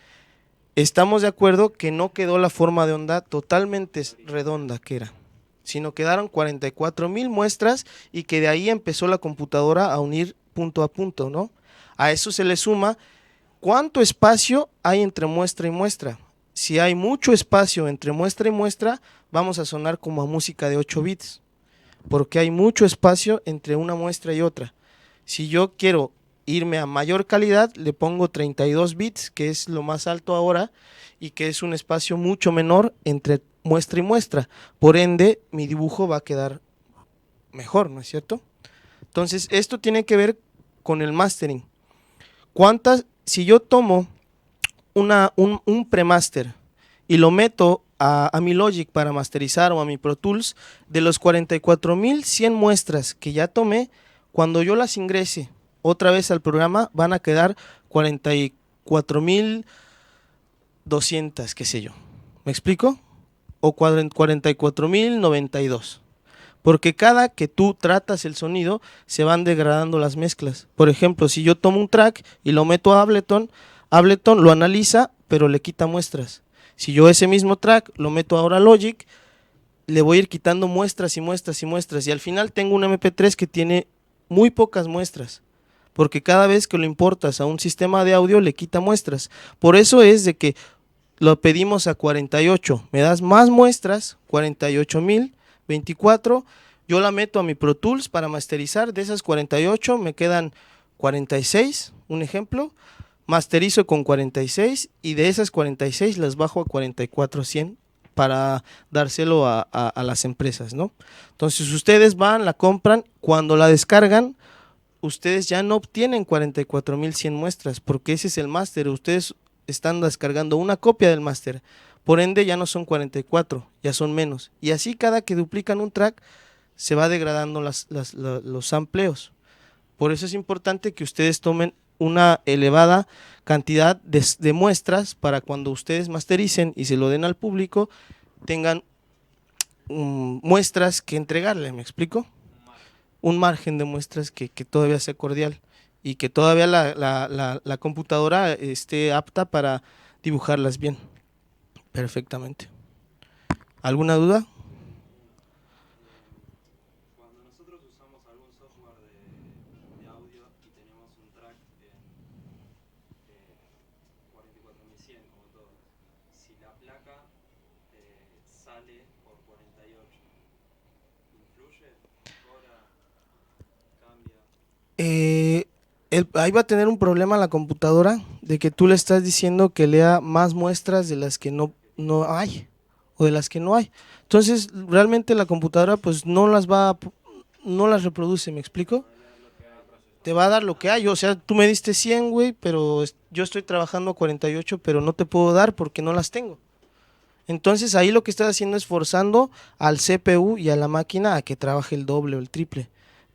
estamos de acuerdo que no quedó la forma de onda totalmente redonda que era, sino quedaron 44,000 muestras y que de ahí empezó la computadora a unir punto a punto, ¿no? A eso se le suma cuánto espacio hay entre muestra y muestra. Si hay mucho espacio entre muestra y muestra, vamos a sonar como a música de 8 bits, porque hay mucho espacio entre una muestra y otra. Si yo quiero irme a mayor calidad, le pongo 32 bits, que es lo más alto ahora, y que es un espacio mucho menor entre muestra y muestra. Por ende, mi dibujo va a quedar mejor, ¿no es cierto? Entonces, esto tiene que ver con el mastering. Si yo tomo un premaster y lo meto a mi Logic para masterizar o a mi Pro Tools, de los 44,100 muestras que ya tomé, cuando yo las ingrese otra vez al programa, van a quedar 44,200, qué sé yo. ¿Me explico? O 44,092. Porque cada que tú tratas el sonido, se van degradando las mezclas. Por ejemplo, si yo tomo un track y lo meto a Ableton, Ableton lo analiza, pero le quita muestras. Si yo ese mismo track lo meto ahora a Logic, le voy a ir quitando muestras y muestras y muestras. Y al final tengo un MP3 que tiene muy pocas muestras, porque cada vez que lo importas a un sistema de audio le quita muestras. Por eso es de que lo pedimos a 48, me das más muestras, 48,024, yo la meto a mi Pro Tools para masterizar, de esas 48 me quedan 46, un ejemplo, masterizo con 46 y de esas 46 las bajo a 44,100 para dárselo a las empresas, ¿no? Entonces ustedes van, la compran, cuando la descargan, ustedes ya no obtienen 44,100 muestras, porque ese es el máster, ustedes están descargando una copia del máster, por ende ya no son 44, ya son menos, y así cada que duplican un track, se va degradando los sampleos. Por eso es importante que ustedes tomen una elevada cantidad de muestras para cuando ustedes mastericen y se lo den al público, tengan muestras que entregarle, ¿me explico? Un margen de muestras que todavía sea cordial y que todavía la computadora esté apta para dibujarlas bien, perfectamente. ¿Alguna duda? Cuando nosotros usamos algún software de audio y tenemos un track en 44,100 como todo, si la placa sale por 48, ¿influye? ¿Mejora? ¿Cambia? Ahí va a tener un problema la computadora de que tú le estás diciendo que lea más muestras de las que no hay o de las que no hay. Entonces realmente la computadora pues no las reproduce, ¿me explico? Te va a dar lo que hay, o sea, tú me diste 100, güey, pero yo estoy trabajando a 48, pero no te puedo dar porque no las tengo. Entonces ahí lo que estás haciendo es forzando al CPU y a la máquina a que trabaje el doble o el triple.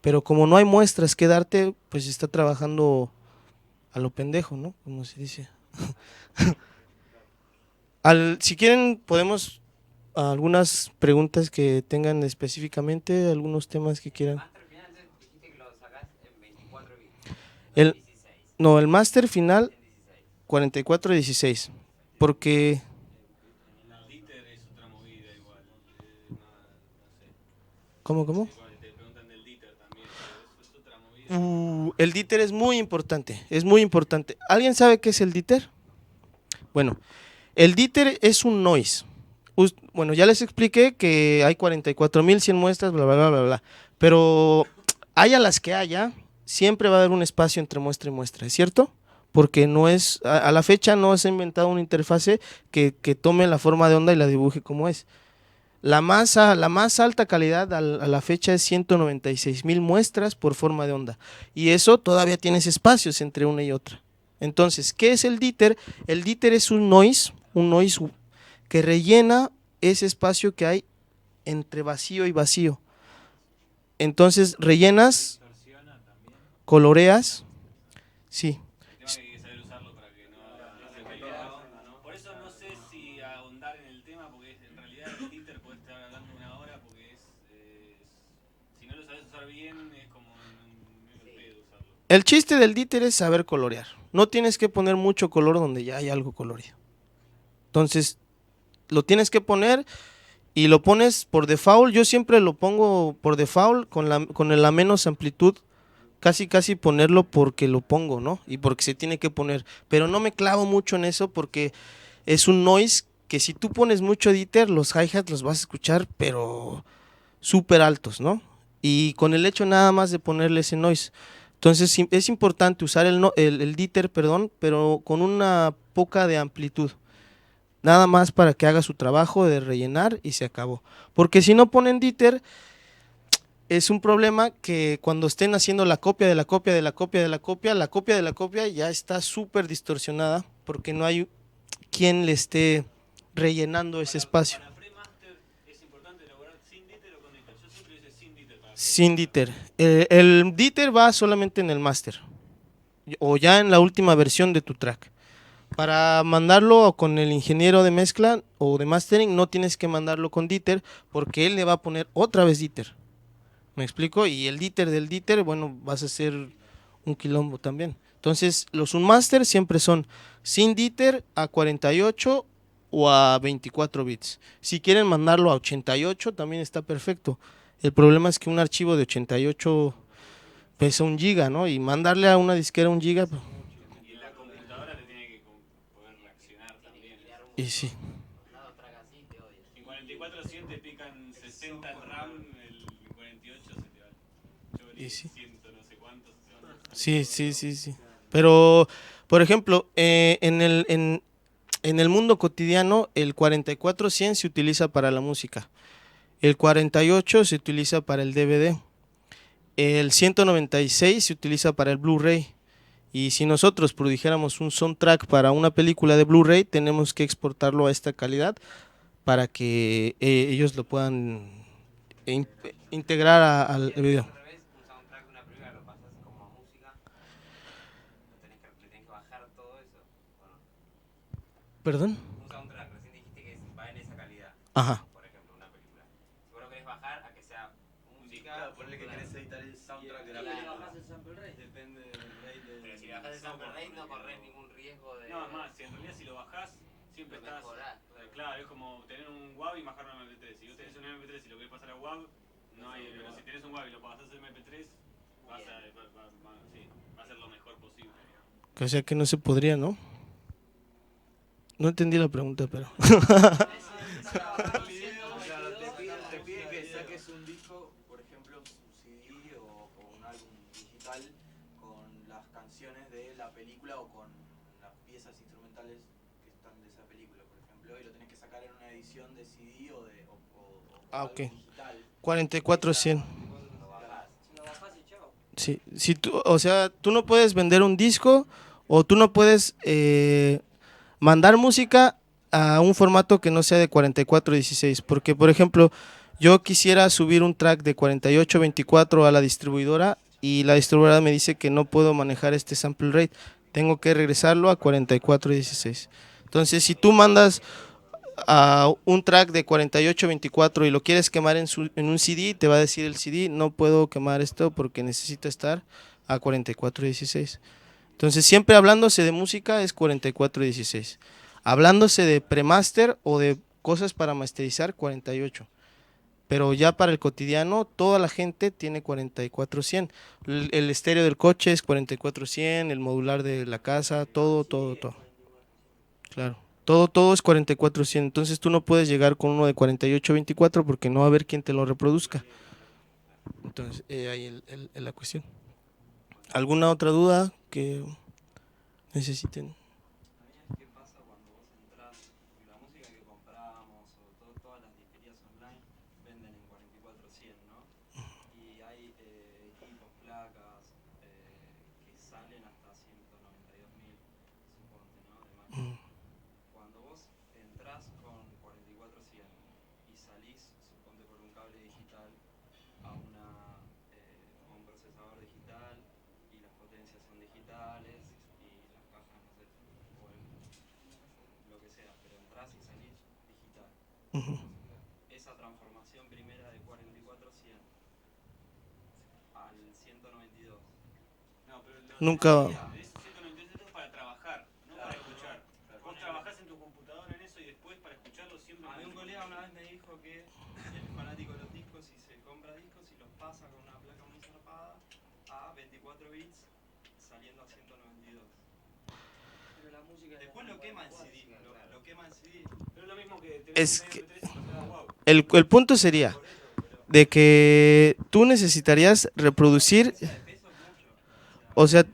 Pero como no hay muestras que darte, pues está trabajando a lo pendejo, ¿no? Como se dice. Si quieren, podemos algunas preguntas que tengan específicamente, algunos temas que quieran. Dijiste que lo sacás en 24 bits. El máster final 44:16, porque ¿Cómo? El díter es muy importante, ¿Alguien sabe qué es el díter? Bueno, el díter es un noise. Bueno, ya les expliqué que hay 44,100 muestras, bla, bla, bla, bla, bla. Pero haya las que haya, siempre va a haber un espacio entre muestra y muestra, ¿es cierto? Porque no es, a la fecha no se ha inventado una interfase que tome la forma de onda y la dibuje como es. La más alta calidad a la fecha es 196,000 muestras por forma de onda. Y eso todavía tienes espacios entre una y otra. Entonces, ¿qué es el díter? El díter es un noise que rellena ese espacio que hay entre vacío y vacío. Entonces, rellenas, coloreas, sí. Hay que saber usarlo para que no se pelee la onda, ¿no? Por eso no sé si ahondar en el tema, porque en realidad el títer puede estar hablando una hora, porque si no lo sabes usar bien, es como medio pedo usarlo. El chiste del díter es saber colorear. No tienes que poner mucho color donde ya hay algo colorido. Entonces, lo tienes que poner y lo pones por default. Yo siempre lo pongo por default con la menos amplitud. Casi ponerlo porque lo pongo, ¿no? Y porque se tiene que poner. Pero no me clavo mucho en eso porque es un noise que si tú pones mucho díter, los hi-hats los vas a escuchar, pero súper altos, ¿no? Y con el hecho nada más de ponerle ese noise. Entonces es importante usar el díter, pero con una poca de amplitud. Nada más para que haga su trabajo de rellenar y se acabó. Porque si no ponen díter, es un problema que cuando estén haciendo la copia de la copia de la copia de la copia, la copia de la copia ya está súper distorsionada porque no hay quien le esté rellenando ese espacio. Para pre-master es importante elaborar sin díter o con díter. Yo siempre hice sin díter. Sin díter. El díter va solamente en el master o ya en la última versión de tu track. Para mandarlo con el ingeniero de mezcla o de mastering no tienes que mandarlo con díter porque él le va a poner otra vez díter. ¿Me explico? Y el díter del díter, bueno, vas a hacer un quilombo también. Entonces, los Unmaster siempre son sin díter a 48 o a 24 bits. Si quieren mandarlo a 88, también está perfecto. El problema es que un archivo de 88 pesa 1 giga, ¿no? Y mandarle a una disquera 1 giga. Y en la computadora te tiene que poder reaccionar también. Y sí. En 44 100 te pican 60 en RAM, el 48 se te va. Yo venía Y sí. 100 no sé cuántos. Sí. Pero, por ejemplo, en el mundo cotidiano, el 44-100 se utiliza para la música. El 48 se utiliza para el DVD. El 196 se utiliza para el Blu-ray. Y si nosotros produjéramos un soundtrack para una película de Blu-ray, tenemos que exportarlo a esta calidad para que ellos lo puedan integrar al video. Un soundtrack de una película lo pasas como música, le tenés que bajar todo eso, ¿o no? ¿Perdón? Un soundtrack, recién dijiste que va en esa calidad. Ajá. Por ejemplo, una película. Si vos lo querés bajar a que sea música, Claro, ponele que querés editar el soundtrack de la película. bajás el sample rate. Depende del rate de... pero si le bajás el sample rate no corres ningún riesgo de... No, es más, si en realidad si lo bajás, siempre Lo estás... mejorás, Claro, es como tener un WAV y bajarlo a MP3. Si vos tenés un MP3 y lo querés pasar a WAV, no hay... Pero si tenés un WAV y lo pasás a MP3, va a ser lo mejor posible. O sea que no se podría, ¿no? No entendí la pregunta, pero... Claro, te pide que saques un disco, por ejemplo, un CD o un álbum digital con las canciones de la película o con las piezas instrumentales que están de esa película, por ejemplo, y lo tenés que sacar en una edición de CD o Ah, ok. álbum digital. 44-100. Lo bajás. Lo bajás y chao. Sí, si tú, o sea, tú no puedes vender un disco o tú no puedes mandar música a un formato que no sea de 44-16, porque por ejemplo, yo quisiera subir un track de 48-24 a la distribuidora y la distribuidora me dice que no puedo manejar este sample rate, tengo que regresarlo a 44-16. Entonces, si tú mandas a un track de 48-24 y lo quieres quemar en un CD, te va a decir el CD, no puedo quemar esto porque necesita estar a 44-16. Entonces, siempre hablándose de música es 44-16. Hablándose de premaster o de cosas para masterizar, 48. Pero ya para el cotidiano, toda la gente tiene 44-100. El estéreo del coche es 44-100, el modular de la casa, todo. Claro. Todo es 44-100. Entonces tú no puedes llegar con uno de 48-24 porque no va a haber quien te lo reproduzca. Entonces, ahí la cuestión. ¿Alguna otra duda que necesiten? ¿Qué pasa cuando vos entras? La música que compramos o todas las disquerías online venden en 4400, ¿no? Y hay equipos, placas que salen hasta 192.000, suponte, ¿no? De máquina. Cuando vos entras con 4400 y salís, suponte por un cable digital, a un procesador digital y las potencias son digitales y las cajas, no sé, o lo que sea, pero entras y salís digital. Esa transformación primera de 4400 al 192. No, pero Nunca. 192 es para trabajar, no para escuchar. Vos trabajás en tu computadora en eso y después para escucharlo siempre. A mí un colega una vez me dijo que él es fanático de los discos y se compra discos y los pasa con una placa muy zarpada a 24 bits saliendo a 192. Pero la música después lo quema en CD, lo quema en CD. Pero es lo mismo que Es que el punto sería de que tú necesitarías reproducir, o sea,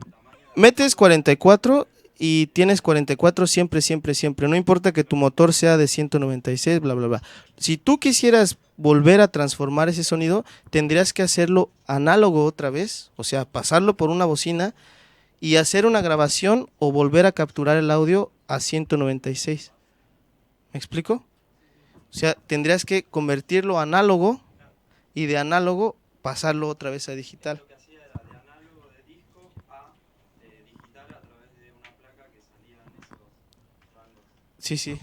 metes 44 y tienes 44 siempre, siempre, siempre. No importa que tu motor sea de 196, bla, bla, bla. Si tú quisieras volver a transformar ese sonido, tendrías que hacerlo análogo otra vez, o sea, pasarlo por una bocina y hacer una grabación o volver a capturar el audio a 196. ¿Me explico? O sea, tendrías que convertirlo a análogo y de análogo pasarlo otra vez a digital. Lo que hacía era de análogo de disco a digital a través de una placa que salía en esos rangos. Sí, sí,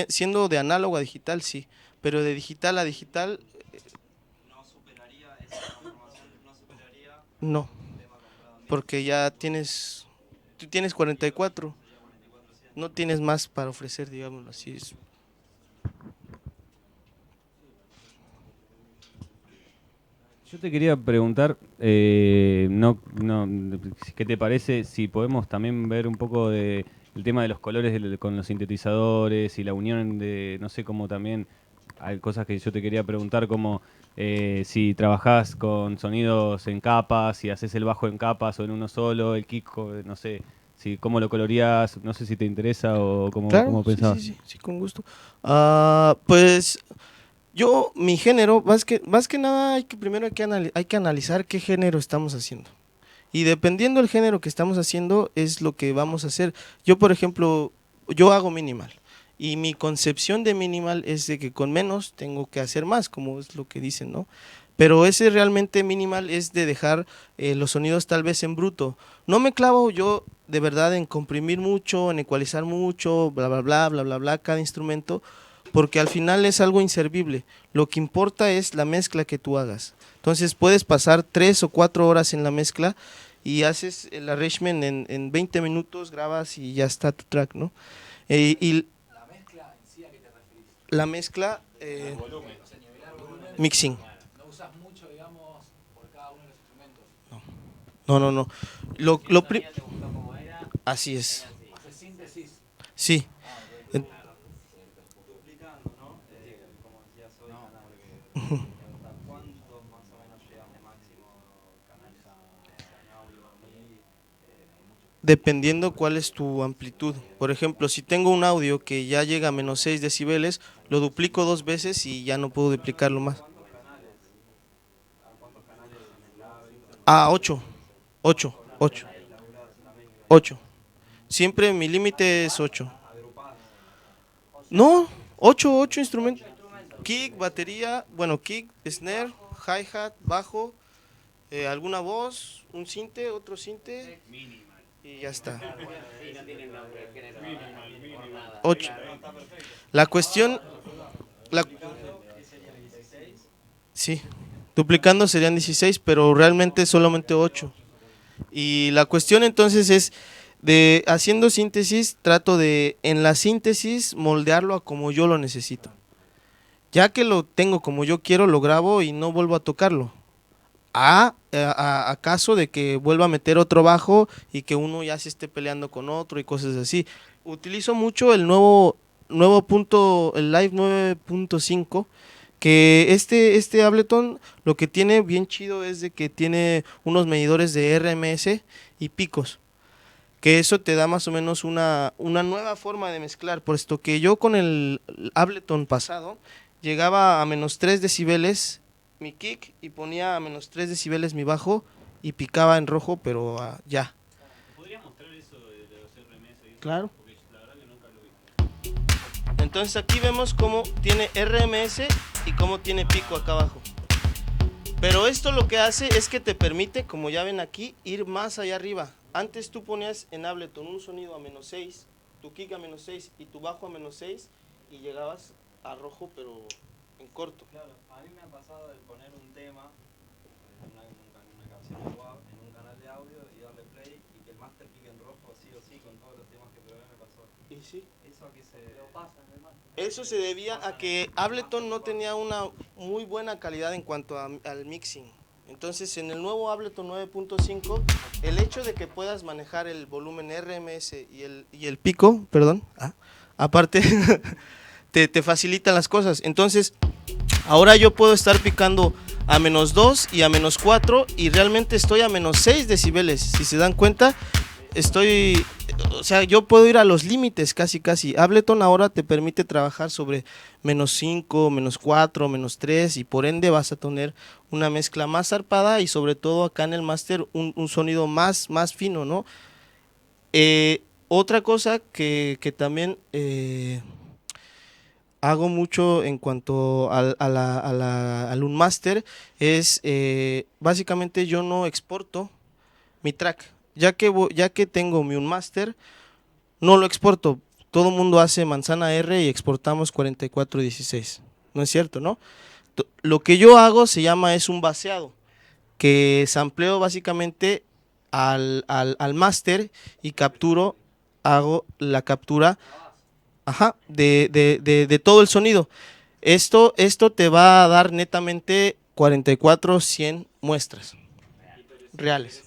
siendo de análogo a digital, sí, pero de digital a digital, No superaría esa transformación, no superaría no, un tema comprado en porque ya tú tienes 44, no tienes más para ofrecer, digámoslo así. Yo te quería preguntar, ¿qué te parece si podemos también ver un poco de el tema de los colores con los sintetizadores y la unión de, no sé, cómo también hay cosas que yo te quería preguntar, como si trabajás con sonidos en capas, si haces el bajo en capas o en uno solo, el kick, no sé, si cómo lo colorías, no sé si te interesa o cómo, Claro, cómo pensabas. sí, con gusto. Pues yo, mi género, más que nada, primero hay que analizar qué género estamos haciendo. Y dependiendo del género que estamos haciendo, es lo que vamos a hacer. Yo, por ejemplo, yo hago minimal. Y mi concepción de minimal es de que con menos tengo que hacer más, como es lo que dicen, ¿no? Pero ese realmente minimal es de dejar los sonidos tal vez en bruto. No me clavo yo de verdad en comprimir mucho, en ecualizar mucho, bla, bla, bla, bla, bla, bla, cada instrumento, porque al final es algo inservible. Lo que importa es la mezcla que tú hagas. Entonces puedes pasar 3 o 4 horas en la mezcla y haces el arrangement en 20 minutos, grabas y ya está tu track, ¿no? Y La mezcla en sí, ¿a qué te referís? la mezcla, mixing. No usas mucho, digamos, por cada uno de los instrumentos. No. ¿Te gustó cómo era? Así es. Haces síntesis. Sí. Duplicando, ¿no? Como decías hoy, ¿hasta cuánto más o menos llegas de máximo canales en audio y Dependiendo cuál es tu amplitud. Por ejemplo, si tengo un audio que ya llega a menos 6 decibeles, lo duplico 2 veces y ya no puedo duplicarlo más. Ah, 8. 8. Siempre mi límite es 8. No, 8 instrumentos. Kick, batería, bueno, kick, snare, hi-hat, bajo, alguna voz, un sinte, otro sinte y ya está. Sí, no tienen nombre, género. 8. La cuestión, sí, duplicando serían 16, pero realmente solamente 8. Y la cuestión entonces es de haciendo síntesis, trato de en la síntesis moldearlo a como yo lo necesito. Ya que lo tengo como yo quiero, lo grabo y no vuelvo a tocarlo. A caso de que vuelva a meter otro bajo y que uno ya se esté peleando con otro y cosas así. Utilizo mucho el nuevo punto, el Live 9.5, Que este Ableton lo que tiene bien chido es de que tiene unos medidores de RMS y picos, que eso te da más o menos una nueva forma de mezclar, puesto que yo con el Ableton pasado llegaba a menos 3 decibeles mi kick y ponía a menos 3 decibeles mi bajo y picaba en rojo, pero ya. ¿Podrías mostrar eso de los RMS? Claro. Porque la verdad que nunca lo vi. Entonces aquí vemos cómo tiene RMS y cómo tiene pico acá abajo. Pero esto lo que hace es que te permite, como ya ven aquí, ir más allá arriba. Antes tú ponías en Ableton un sonido a menos 6, tu kick a menos 6 y tu bajo a menos 6 y llegabas a rojo pero en corto. Claro, a mí me ha pasado de poner un tema en una canción de WAV en un canal de audio y darle play y que el master pique en rojo sí o sí con todos los temas que probé me pasó. ¿Y sí? ¿Eso a qué se pasa en el master? Eso se debía a que Ableton no tenía una muy buena calidad en cuanto al mixing. Entonces en el nuevo Ableton 9.5 el hecho de que puedas manejar el volumen RMS y el pico, perdón, aparte te facilitan las cosas. Entonces ahora yo puedo estar picando a menos 2 y a menos 4 y realmente estoy a menos 6 decibeles. Si se dan cuenta, o sea, yo puedo ir a los límites casi. Ableton ahora te permite trabajar sobre menos 5, menos 4, menos 3 y por ende vas a tener una mezcla más zarpada y sobre todo acá en el máster un sonido más fino, ¿no? Otra cosa que también hago mucho en cuanto al Unmaster es básicamente yo no exporto mi track. Ya que tengo mi Unmaster, no lo exporto. Todo el mundo hace manzana R y exportamos 4416. No es cierto, ¿no? Lo que yo hago es un baseado, que sampleo básicamente al master y hago la captura de todo el sonido. Esto te va a dar netamente 44-100 muestras reales.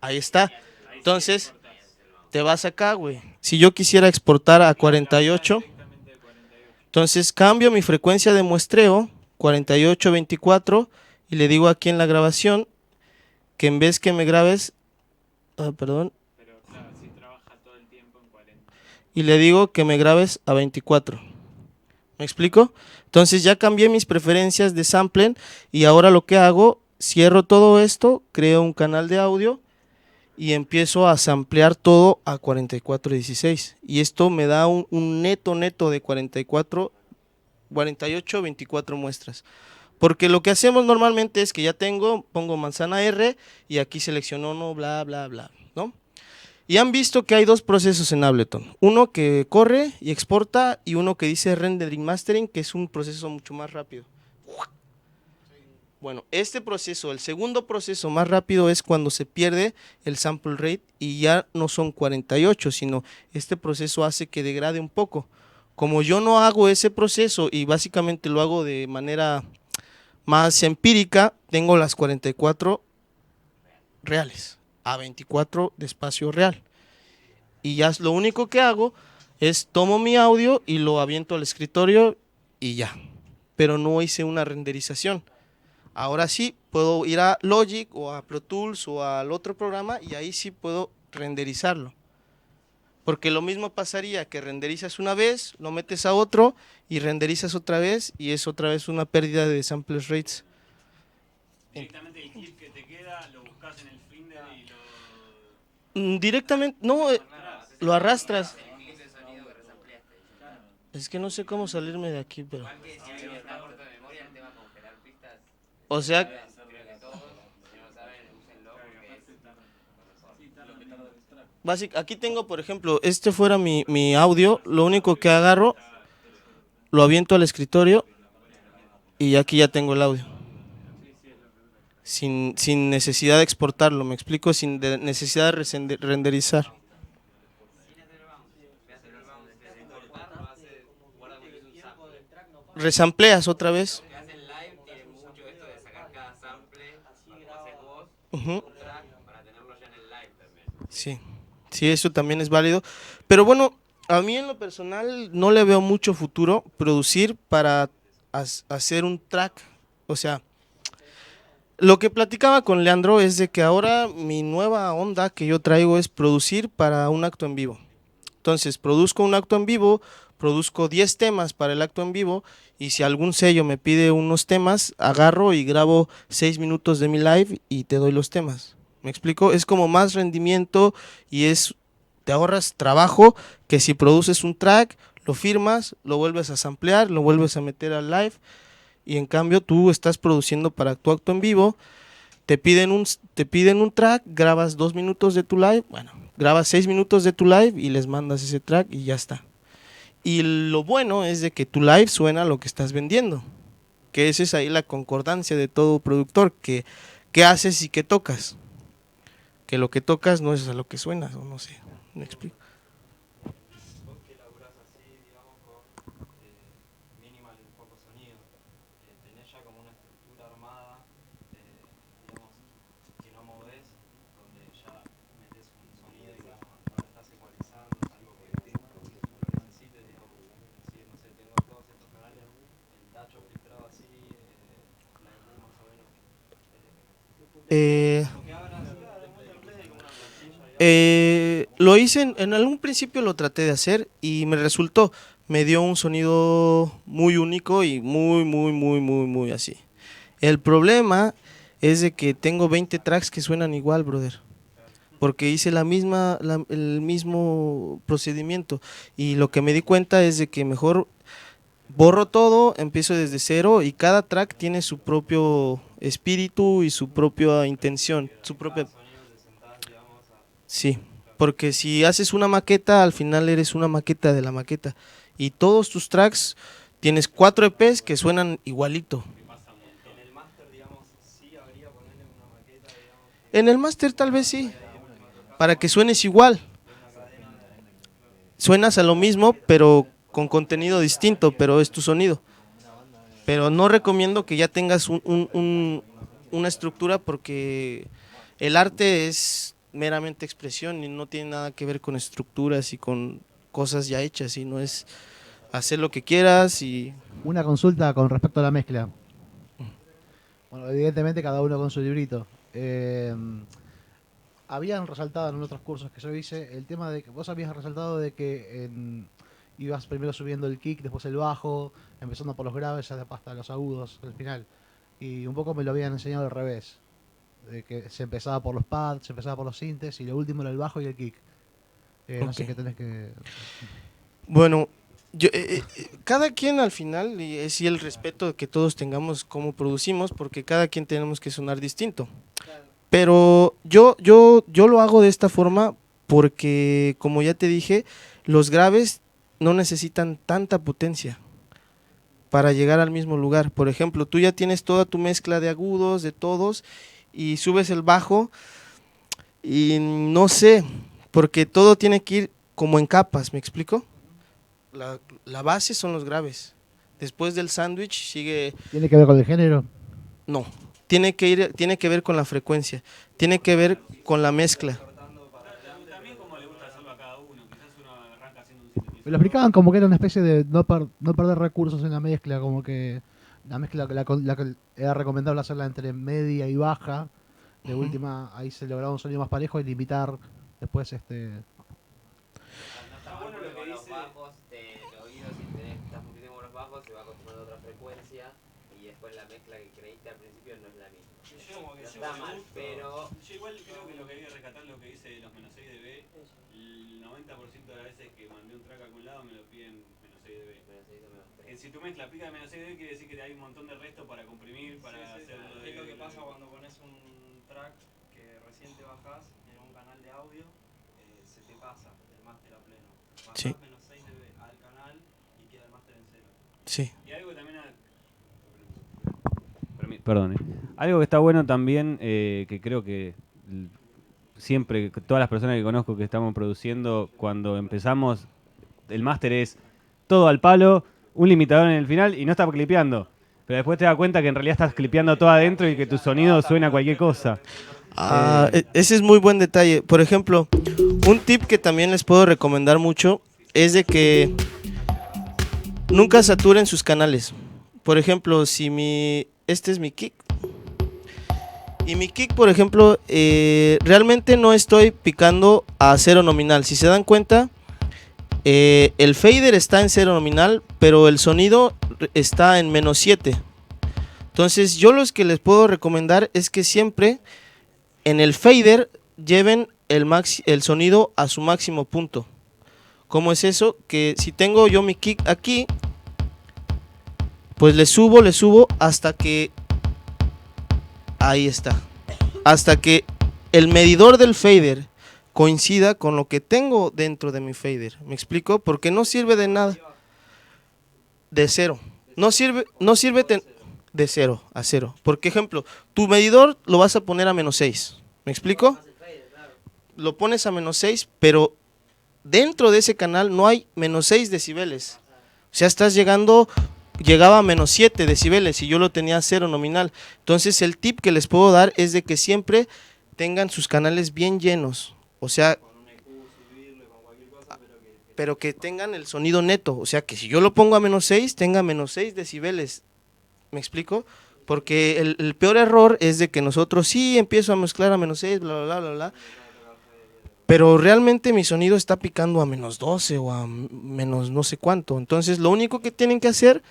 Ahí está. Entonces, te vas acá, güey. Si yo quisiera exportar a 48, entonces cambio mi frecuencia de muestreo, 48-24, y le digo aquí en la grabación que en vez que me grabes, perdón, y le digo que me grabes a 24. ¿Me explico? Entonces ya cambié mis preferencias de sampling y ahora lo que hago, cierro todo esto, creo un canal de audio y empiezo a samplear todo a 4416 y esto me da un neto de 48, 24 muestras. Porque lo que hacemos normalmente es que ya pongo manzana R y aquí selecciono no, bla, bla, bla, ¿no? Y han visto que hay dos procesos en Ableton, uno que corre y exporta y uno que dice rendering mastering, que es un proceso mucho más rápido. Bueno, este proceso, el segundo proceso más rápido es cuando se pierde el sample rate y ya no son 48, sino este proceso hace que degrade un poco. Como yo no hago ese proceso y básicamente lo hago de manera más empírica, tengo las 44 reales a 24 de espacio real. Y ya lo único que hago es tomo mi audio y lo aviento al escritorio y ya. Pero no hice una renderización. Ahora sí puedo ir a Logic o a Pro Tools o al otro programa y ahí sí puedo renderizarlo. Porque lo mismo pasaría que renderizas una vez, lo metes a otro y renderizas otra vez y es otra vez una pérdida de samples rates. Directamente el clip que te queda lo buscas en el Finder y lo... Directamente, no, lo arrastras. Es que no sé cómo salirme de aquí, pero... O sea... Aquí tengo, por ejemplo, este fuera mi audio, lo único que agarro, lo aviento al escritorio y aquí ya tengo el audio. Sin necesidad de exportarlo, me explico, sin necesidad de renderizar. Resampleas otra vez. Sí, sí, eso también es válido. Pero bueno, A mí en lo personal no le veo mucho futuro producir para hacer un track. O sea, lo que platicaba con Leandro es de que ahora mi nueva onda que yo traigo es producir para un acto en vivo. Entonces, produzco un acto en vivo, produzco 10 temas para el acto en vivo y si algún sello me pide unos temas, agarro y grabo 6 minutos de mi live y te doy los temas. ¿Me explico? Es como más rendimiento y te ahorras trabajo que si produces un track, lo firmas, lo vuelves a samplear, lo vuelves a meter al live y en cambio tú estás produciendo para tu acto en vivo, te piden un track, grabas 2 minutos de tu live, bueno, grabas 6 minutos de tu live y les mandas ese track y ya está. Y lo bueno es de que tu live suena a lo que estás vendiendo, que esa es ahí la concordancia de todo productor, que qué haces y qué tocas, que lo que tocas no es a lo que suenas, o no sé, me explico. Vos que laburás así, digamos, con minimal y poco sonido, tenés ya como una estructura armada, digamos, que no movés, donde ya metes un sonido y digamos, no lo estás ecualizando, es algo que lo necesites, digamos, decir, no sé, tengo todos estos canales, el tacho filtrado así, la luz más o menos. Lo hice en algún principio, lo traté de hacer y me resultó, me dio un sonido muy único y muy así. El problema es de que tengo 20 tracks que suenan igual, brother, porque hice el mismo procedimiento y lo que me di cuenta es de que mejor borro todo, empiezo desde cero y cada track tiene su propio espíritu y su propia intención, su propia... Sí, porque si haces una maqueta, al final eres una maqueta de la maqueta. Y todos tus tracks, tienes 4 EPs que suenan igualito. En el máster tal vez sí, para que suenes igual. Suenas a lo mismo, pero con contenido distinto, pero es tu sonido. Pero no recomiendo que ya tengas una estructura porque el arte es meramente expresión y no tiene nada que ver con estructuras y con cosas ya hechas, sino es hacer lo que quieras y... Una consulta con respecto a la mezcla. Bueno, evidentemente cada uno con su librito. Habían resaltado en otros cursos que yo hice el tema de que vos habías resaltado de que ibas primero subiendo el kick, después el bajo, empezando por los graves hasta los agudos al final. Y un poco me lo habían enseñado al revés. De que se empezaba por los pads, se empezaba por los sintes y lo último era el bajo y el kick. No sé qué tenés que... Bueno, cada quien al final, y es el respeto que todos tengamos cómo producimos, porque cada quien tenemos que sonar distinto. Pero yo lo hago de esta forma porque, como ya te dije, los graves no necesitan tanta potencia para llegar al mismo lugar. Por ejemplo, tú ya tienes toda tu mezcla de agudos, de todos, y subes el bajo y no sé, porque todo tiene que ir como en capas, ¿me explico? La base son los graves. Después del sándwich sigue... ¿Tiene que ver con el género? No, tiene que ver con la frecuencia, tiene que ver con la mezcla. Me lo explicaban como que era una especie de no perder recursos en la mezcla, como que la mezcla que era recomendable hacerla entre media y baja. De última, ahí se lograba un sonido más parejo y limitar después Está bueno lo que dice. Los bajos de oído, si estás multiplicando con los bajos, se va acostumbrando a otra frecuencia y después la mezcla que creíste al principio no es la misma. No está mal, pero... Yo igual creo que lo que hay que rescatar lo que dice los menos 6 dB. El 90% de las veces que mandé un track a algún lado me lo piden menos 6 dB. Si tu mezcla pica de menos 6 dB quiere decir que hay un montón de resto para comprimir, para hacerlo de... Es lo que pasa cuando pones un track que recién te bajás en un canal de audio, se te pasa el máster a pleno. Bajás Sí. menos 6 dB al canal y queda el máster en cero. Sí. Y algo también... Perdón, algo que está bueno también, que creo que siempre, todas las personas que conozco que estamos produciendo, cuando empezamos, el máster es todo al palo, un limitador en el final y no estás clipeando. Pero después te das cuenta que en realidad estás clipeando todo adentro y que tu sonido suena a cualquier cosa. Ese es muy buen detalle. Por ejemplo, un tip que también les puedo recomendar mucho es de que nunca saturen sus canales. Por ejemplo, si este es mi kick. Y mi kick, por ejemplo, realmente no estoy picando a cero nominal. Si se dan cuenta, el fader está en cero nominal, pero el sonido está en -7. Entonces yo los que les puedo recomendar es que siempre en el fader lleven el sonido a su máximo punto. ¿Cómo es eso? Que si tengo yo mi kick aquí, pues le subo hasta que... Ahí está. Hasta que el medidor del fader coincida con lo que tengo dentro de mi fader. ¿Me explico? Porque no sirve de nada. De cero. No sirve de 0 a 0. Por ejemplo, tu medidor lo vas a poner a -6. ¿Me explico? Lo pones a -6, pero dentro de ese canal no hay -6 decibeles. O sea, llegaba a -7 decibeles y yo lo tenía a 0 nominal. Entonces el tip que les puedo dar es de que siempre tengan sus canales bien llenos. O sea, pero que tengan el sonido neto. O sea, que si yo lo pongo a -6, tenga -6 decibeles. ¿Me explico? Porque el peor error es de que nosotros sí empiezo a mezclar a -6, bla, bla, bla, bla, pero realmente mi sonido está picando a -12 o a menos no sé cuánto. Entonces lo único que tienen que hacer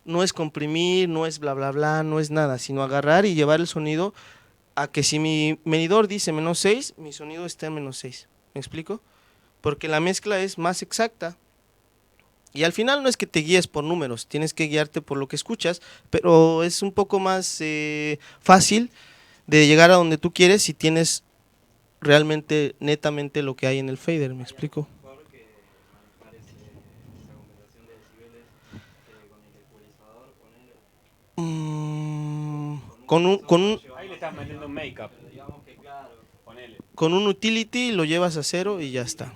no es comprimir, no es bla, bla, bla, no es nada, sino agarrar y llevar el sonido a que si mi medidor dice -6, mi sonido está en -6. ¿Me explico? Porque la mezcla es más exacta. Y al final no es que te guíes por números, tienes que guiarte por lo que escuchas, pero es un poco más fácil de llegar a donde tú quieres si tienes realmente, netamente lo que hay en el fader, ¿me explico? Ahí le estás metiendo un make-up. Con un utility lo llevas a 0 y ya está.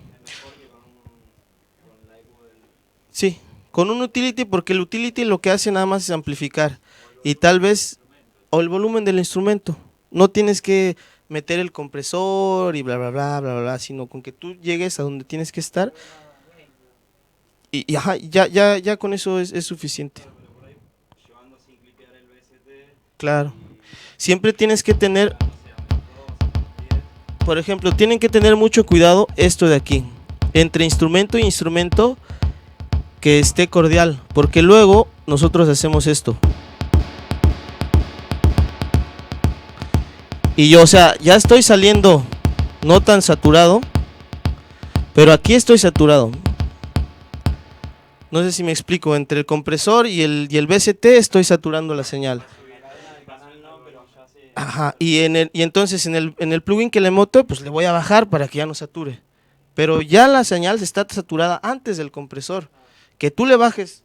Sí, con un utility, porque el utility lo que hace nada más es amplificar y tal vez, o el volumen del instrumento. No tienes que meter el compresor y bla, bla, bla, bla, bla, sino con que tú llegues a donde tienes que estar y ajá, ya con eso es suficiente. Claro. Siempre tienes que tener, por ejemplo, tienen que tener mucho cuidado esto de aquí, entre instrumento y instrumento, que esté cordial, porque luego nosotros hacemos esto. Y yo, o sea, ya estoy saliendo no tan saturado, pero aquí estoy saturado. No sé si me explico, entre el compresor y el VST estoy saturando la señal. Ajá, y entonces en el plugin que le meto, pues le voy a bajar para que ya no sature. Pero ya la señal está saturada antes del compresor. Que tú le bajes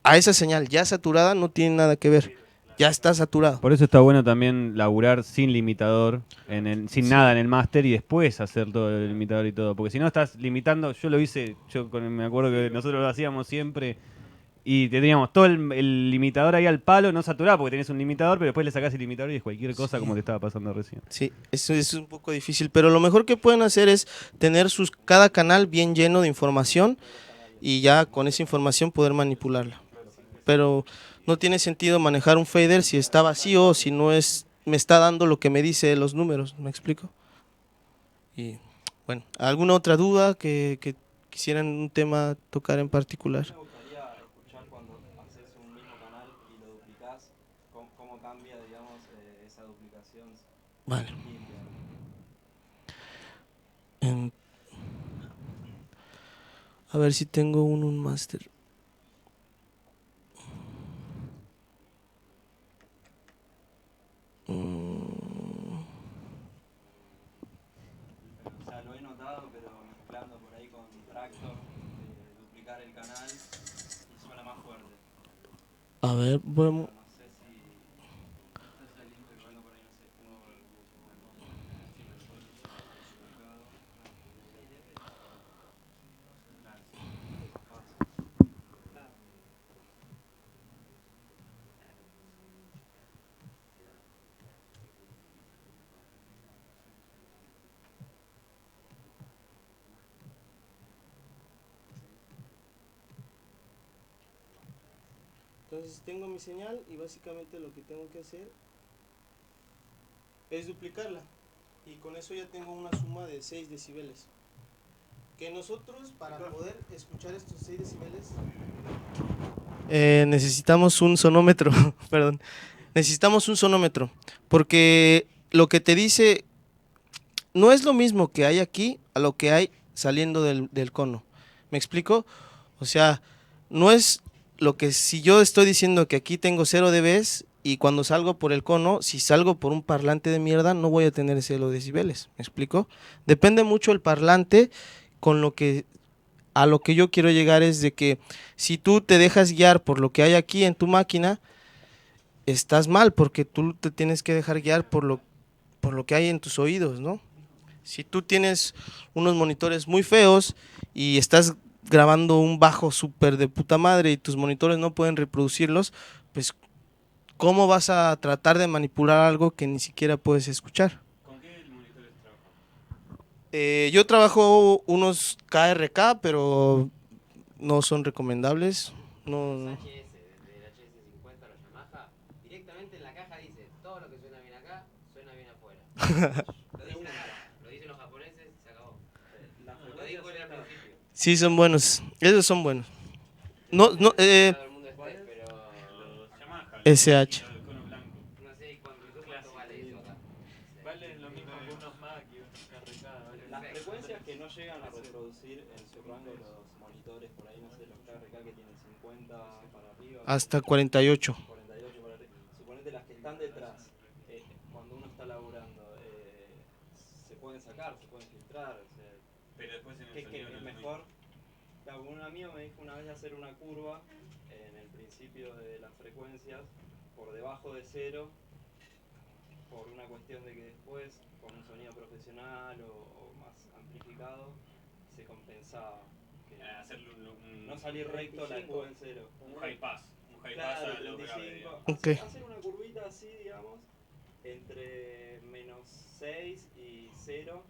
a esa señal ya saturada no tiene nada que ver. Ya está saturado. Por eso está bueno también laburar sin limitador, sin nada en el máster y después hacer todo el limitador y todo. Porque si no estás limitando, yo lo hice, me acuerdo que nosotros lo hacíamos siempre y teníamos todo el limitador ahí al palo, no saturado porque tenés un limitador, pero después le sacás el limitador y es cualquier cosa como te estaba pasando recién. Sí, eso es un poco difícil, pero lo mejor que pueden hacer es tener cada canal bien lleno de información y ya con esa información poder manipularla. Pero no tiene sentido manejar un fader si está vacío, si no me está dando lo que me dice los números, ¿me explico? Y bueno, ¿alguna otra duda que quisieran un tema tocar en particular? Me gustaría escuchar cuando haces un mismo canal y lo duplicás, cómo cambia, digamos, esa duplicación. Vale. A ver si tengo un máster. O sea, lo he notado, pero mezclando por ahí con Tractor, duplicar el canal y suena más fuerte. A ver, bueno. Entonces tengo mi señal y básicamente lo que tengo que hacer es duplicarla. Y con eso ya tengo una suma de 6 decibeles. Que nosotros, para poder escuchar estos 6 decibeles, necesitamos un sonómetro. Perdón. Necesitamos un sonómetro. Porque lo que te dice no es lo mismo que hay aquí a lo que hay saliendo del cono. ¿Me explico? O sea, no es lo que si yo estoy diciendo que aquí tengo 0 dBs y cuando salgo por el cono, si salgo por un parlante de mierda, no voy a tener 0 decibeles. ¿Me explico? Depende mucho el parlante con lo que a lo que yo quiero llegar es de que si tú te dejas guiar por lo que hay aquí en tu máquina, estás mal porque tú te tienes que dejar guiar por lo que hay en tus oídos, ¿no? Si tú tienes unos monitores muy feos y estás grabando un bajo súper de puta madre y tus monitores no pueden reproducirlos, pues ¿cómo vas a tratar de manipular algo que ni siquiera puedes escuchar? ¿Con qué monitores trabajas? Yo trabajo unos KRK, pero no son recomendables. No. Los HS, desde el HS50 a la Yamaha, directamente en la caja dice, todo lo que suena bien acá, suena bien afuera. Lo dicen acá, lo dicen los japoneses, se acabó. Lo dijo él al principio. Sí, son buenos. Esos son buenos. No, Todo el mundo esté, pero Los Yamaha. SH. El cono blanco. no sé cuánto vale eso acá. Vale lo mismo que unos Mac y unos KRK. ¿vale? Las frecuencias que no llegan a reproducir en su rango los monitores, por ahí no sé, los KRK que tienen 50 para arriba, Hasta 48. 48 para arriba, suponete las que están detrás, cuando uno está laburando, se pueden sacar, se pueden filtrar, o sea, Pero después en el que sonido es no es lo mismo. mejor. Claro, un amigo me dijo una vez hacer una curva en el principio de las frecuencias por debajo de 0, por una cuestión de que después, con un sonido profesional o más amplificado, se compensaba. Que Hacerle un no salir recto la dejó en 0. un high pass. Un high pass Claro, a lo grave, 35. digamos. Ok. Hacer una curvita así, digamos, entre menos 6 y 0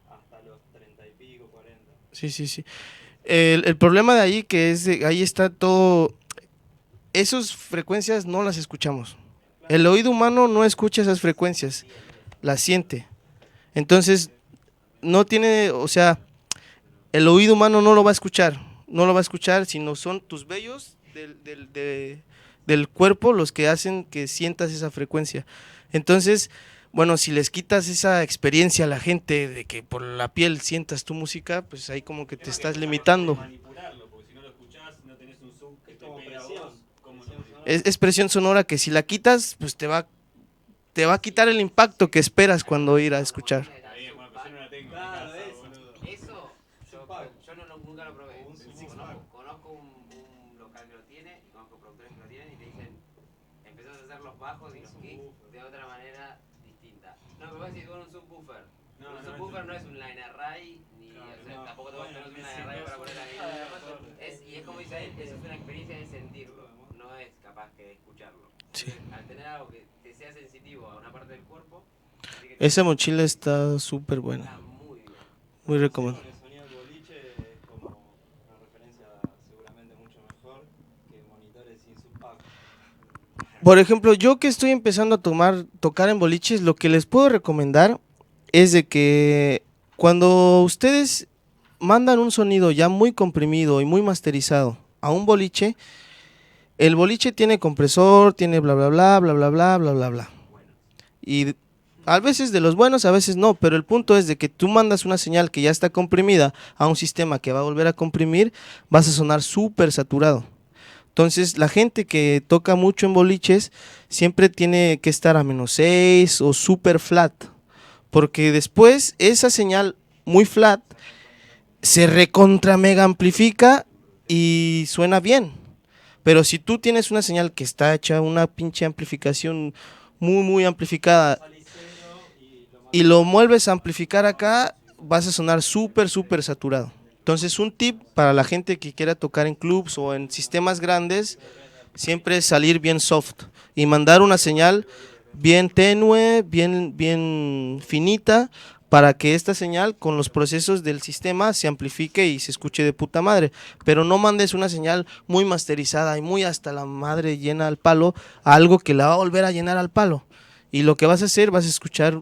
hasta los 30 y pico, 40. Sí, sí, sí. El problema de ahí que es ahí está todo. Esas frecuencias no las escuchamos. El oído humano no escucha esas frecuencias, las siente. Entonces, no tiene, o sea, el oído humano no lo va a escuchar, no lo va a escuchar, sino son tus vellos del cuerpo los que hacen que sientas esa frecuencia. Entonces, bueno, si les quitas esa experiencia a la gente de que por la piel sientas tu música, pues ahí como que te estás limitando. Manipularlo, porque si no lo escuchás, no tenés un sub que Es te como pega a presión. vos. ¿Cómo Presión lo sonora. Es presión sonora que si la quitas, pues te va a quitar el impacto que esperas cuando ir a escuchar. Ahí, bueno, pues yo no la tengo en mi Claro, casa, eso. boludo. Eso, yo nunca lo probé. Un Conozco un local que lo tiene y conozco productores que lo tienen y te dicen, empezás a hacer los bajos y los kicks de otra manera distinta. No, pero vos decís con un subwoofer. No, Un no, subwoofer no. no es un line array, ni, o sea, no. tampoco te vas a Bueno, tener un me line array siento para poner ahí. Y es como dice él, eso es una experiencia de sentirlo, no es capaz que de escucharlo. Sí. Entonces, al tener algo que te sea sensitivo a una parte del cuerpo, así que Esa mochila está súper buena, está muy bien. muy recomendable. El sonido del boliche es como una referencia seguramente mucho mejor que monitores sin subpack. Por ejemplo, yo que estoy empezando a tocar en boliches, lo que les puedo recomendar es de que cuando ustedes mandan un sonido ya muy comprimido y muy masterizado a un boliche, el boliche tiene compresor, tiene bla bla bla bla bla bla bla bla bla. Y a veces de los buenos, a veces no, pero el punto es de que tú mandas una señal que ya está comprimida a un sistema que va a volver a comprimir, vas a sonar súper saturado. Entonces la gente que toca mucho en boliches siempre tiene que estar a -6 o super flat, porque después esa señal muy flat se recontra mega amplifica y suena bien. Pero si tú tienes una señal que está hecha una pinche amplificación muy amplificada y lo vuelves a amplificar acá, vas a sonar súper saturado. Entonces un tip para la gente que quiera tocar en clubs o en sistemas grandes, siempre es salir bien soft y mandar una señal bien tenue, bien finita, para que esta señal con los procesos del sistema se amplifique y se escuche de puta madre, pero no mandes una señal muy masterizada y muy hasta la madre llena al palo a algo que la va a volver a llenar al palo, y lo que vas a hacer, vas a escuchar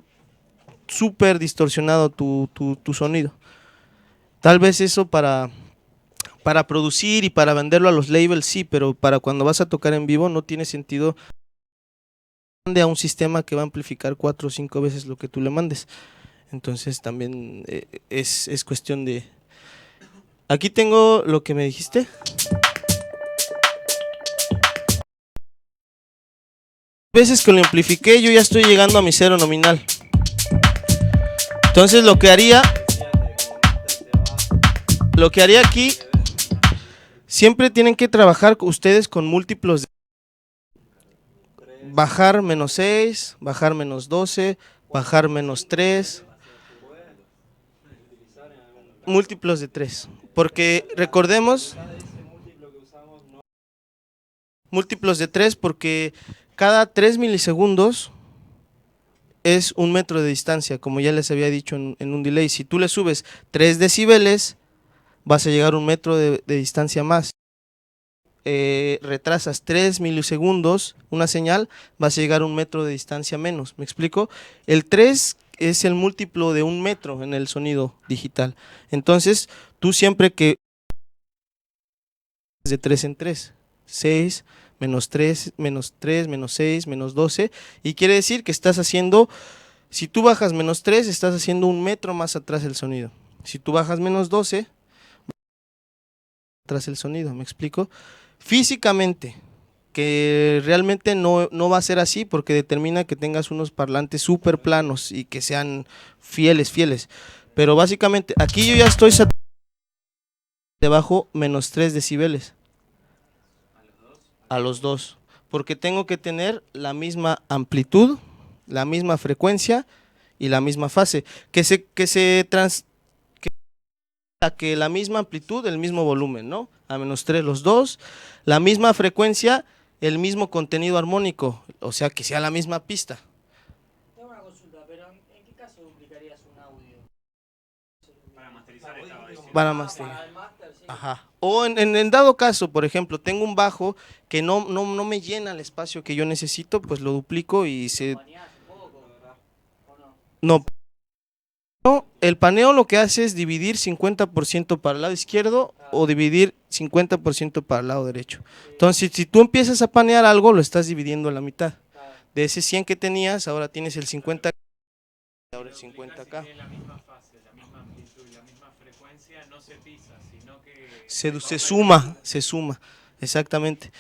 súper distorsionado tu sonido. Tal vez eso para producir y para venderlo a los labels sí, pero para cuando vas a tocar en vivo no tiene sentido a un sistema que va a amplificar 4 o 5 veces lo que tú le mandes. Entonces también es cuestión de... Aquí tengo lo que me dijiste. Veces que lo amplifiqué yo ya estoy llegando a mi cero nominal. Entonces lo que haría aquí, siempre tienen que trabajar ustedes con múltiplos de bajar menos 6, bajar menos 12, bajar menos 3, múltiplos de 3, porque recordemos, múltiplos de 3 porque cada 3 milisegundos es 1 metro de distancia, como ya les había dicho en un delay. Si tú le subes 3 decibeles, vas a llegar a 1 metro de distancia más. Retrasas 3 milisegundos una señal, vas a llegar a 1 metro de distancia menos. ¿Me explico? El 3 es el múltiplo de 1 metro en el sonido digital. Entonces, tú siempre que de 3 en 3, 6, menos 3, menos 3, menos 6, menos 12, y quiere decir que estás haciendo, si tú bajas menos 3, estás haciendo 1 metro más atrás el sonido. Si tú bajas menos 12, atrás el sonido. ¿Me explico? Físicamente, que realmente no va a ser así porque determina que tengas unos parlantes súper planos y que sean fieles. Pero básicamente, aquí yo ya estoy debajo menos 3 decibeles. A los dos. Porque tengo que tener la misma amplitud, la misma frecuencia y la misma fase. Que la misma amplitud, el mismo volumen, ¿no? A menos 3 los dos, la misma frecuencia, el mismo contenido armónico, o sea que sea la misma pista. Tengo una consulta, pero ¿en qué caso duplicarías un audio? Para masterizar estaba diciendo. Para masterizar. Para el máster, sí. Ajá. O en dado caso, por ejemplo, tengo un bajo que no me llena el espacio que yo necesito, pues lo duplico y se... ¿Paneás un poco, o no? No. El paneo lo que hace es dividir 50% para el lado izquierdo o dividir 50% para el lado derecho. Entonces, si tú empiezas a panear algo, lo estás dividiendo a la mitad. De ese 100 que tenías, ahora tienes el 50, ahora el 50 acá. Tiene la misma fase, la misma amplitud y la misma frecuencia, no se pisa, sino que... Se suma, exactamente.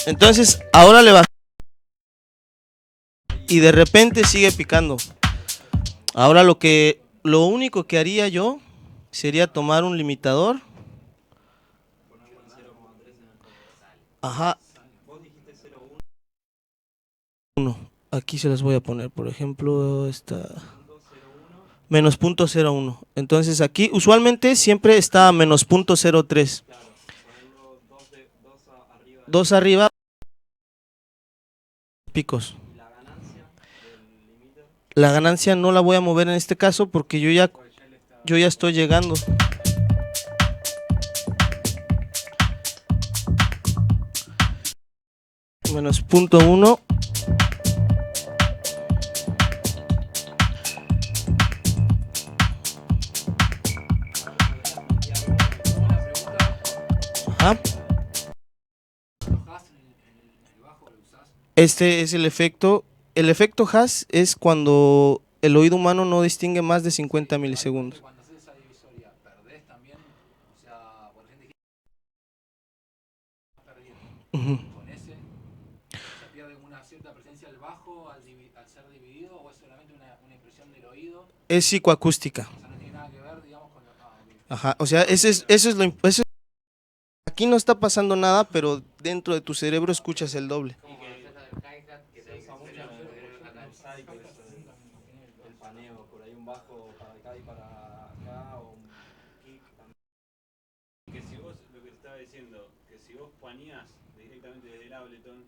Entonces, ahora le vas y de repente sigue picando. Ahora lo único que haría yo sería tomar un limitador. Ajá. 1. Aquí se las voy a poner, por ejemplo, esta menos .01. Entonces aquí usualmente siempre está a menos .03. 2 arriba picos. La ganancia no la voy a mover en este caso porque yo ya estoy llegando. Menos .1. Ajá. Este es el efecto. El efecto Haas es cuando el oído humano no distingue más de 50 milisegundos. Cuando haces esa divisoria, ¿perdés también? O sea, por ejemplo, perdiendo. Con ese, ¿se pierde una cierta presencia del bajo al ser dividido o es solamente una impresión del oído? Es psicoacústica. O sea, no tiene nada que ver, digamos, con lo... Ajá, o sea, aquí no está pasando nada, pero dentro de tu cerebro escuchas el doble. El paneo, por ahí un bajo para acá y para acá, o un kick también. Que si vos, lo que te estaba diciendo, que si vos paneás directamente desde el Ableton,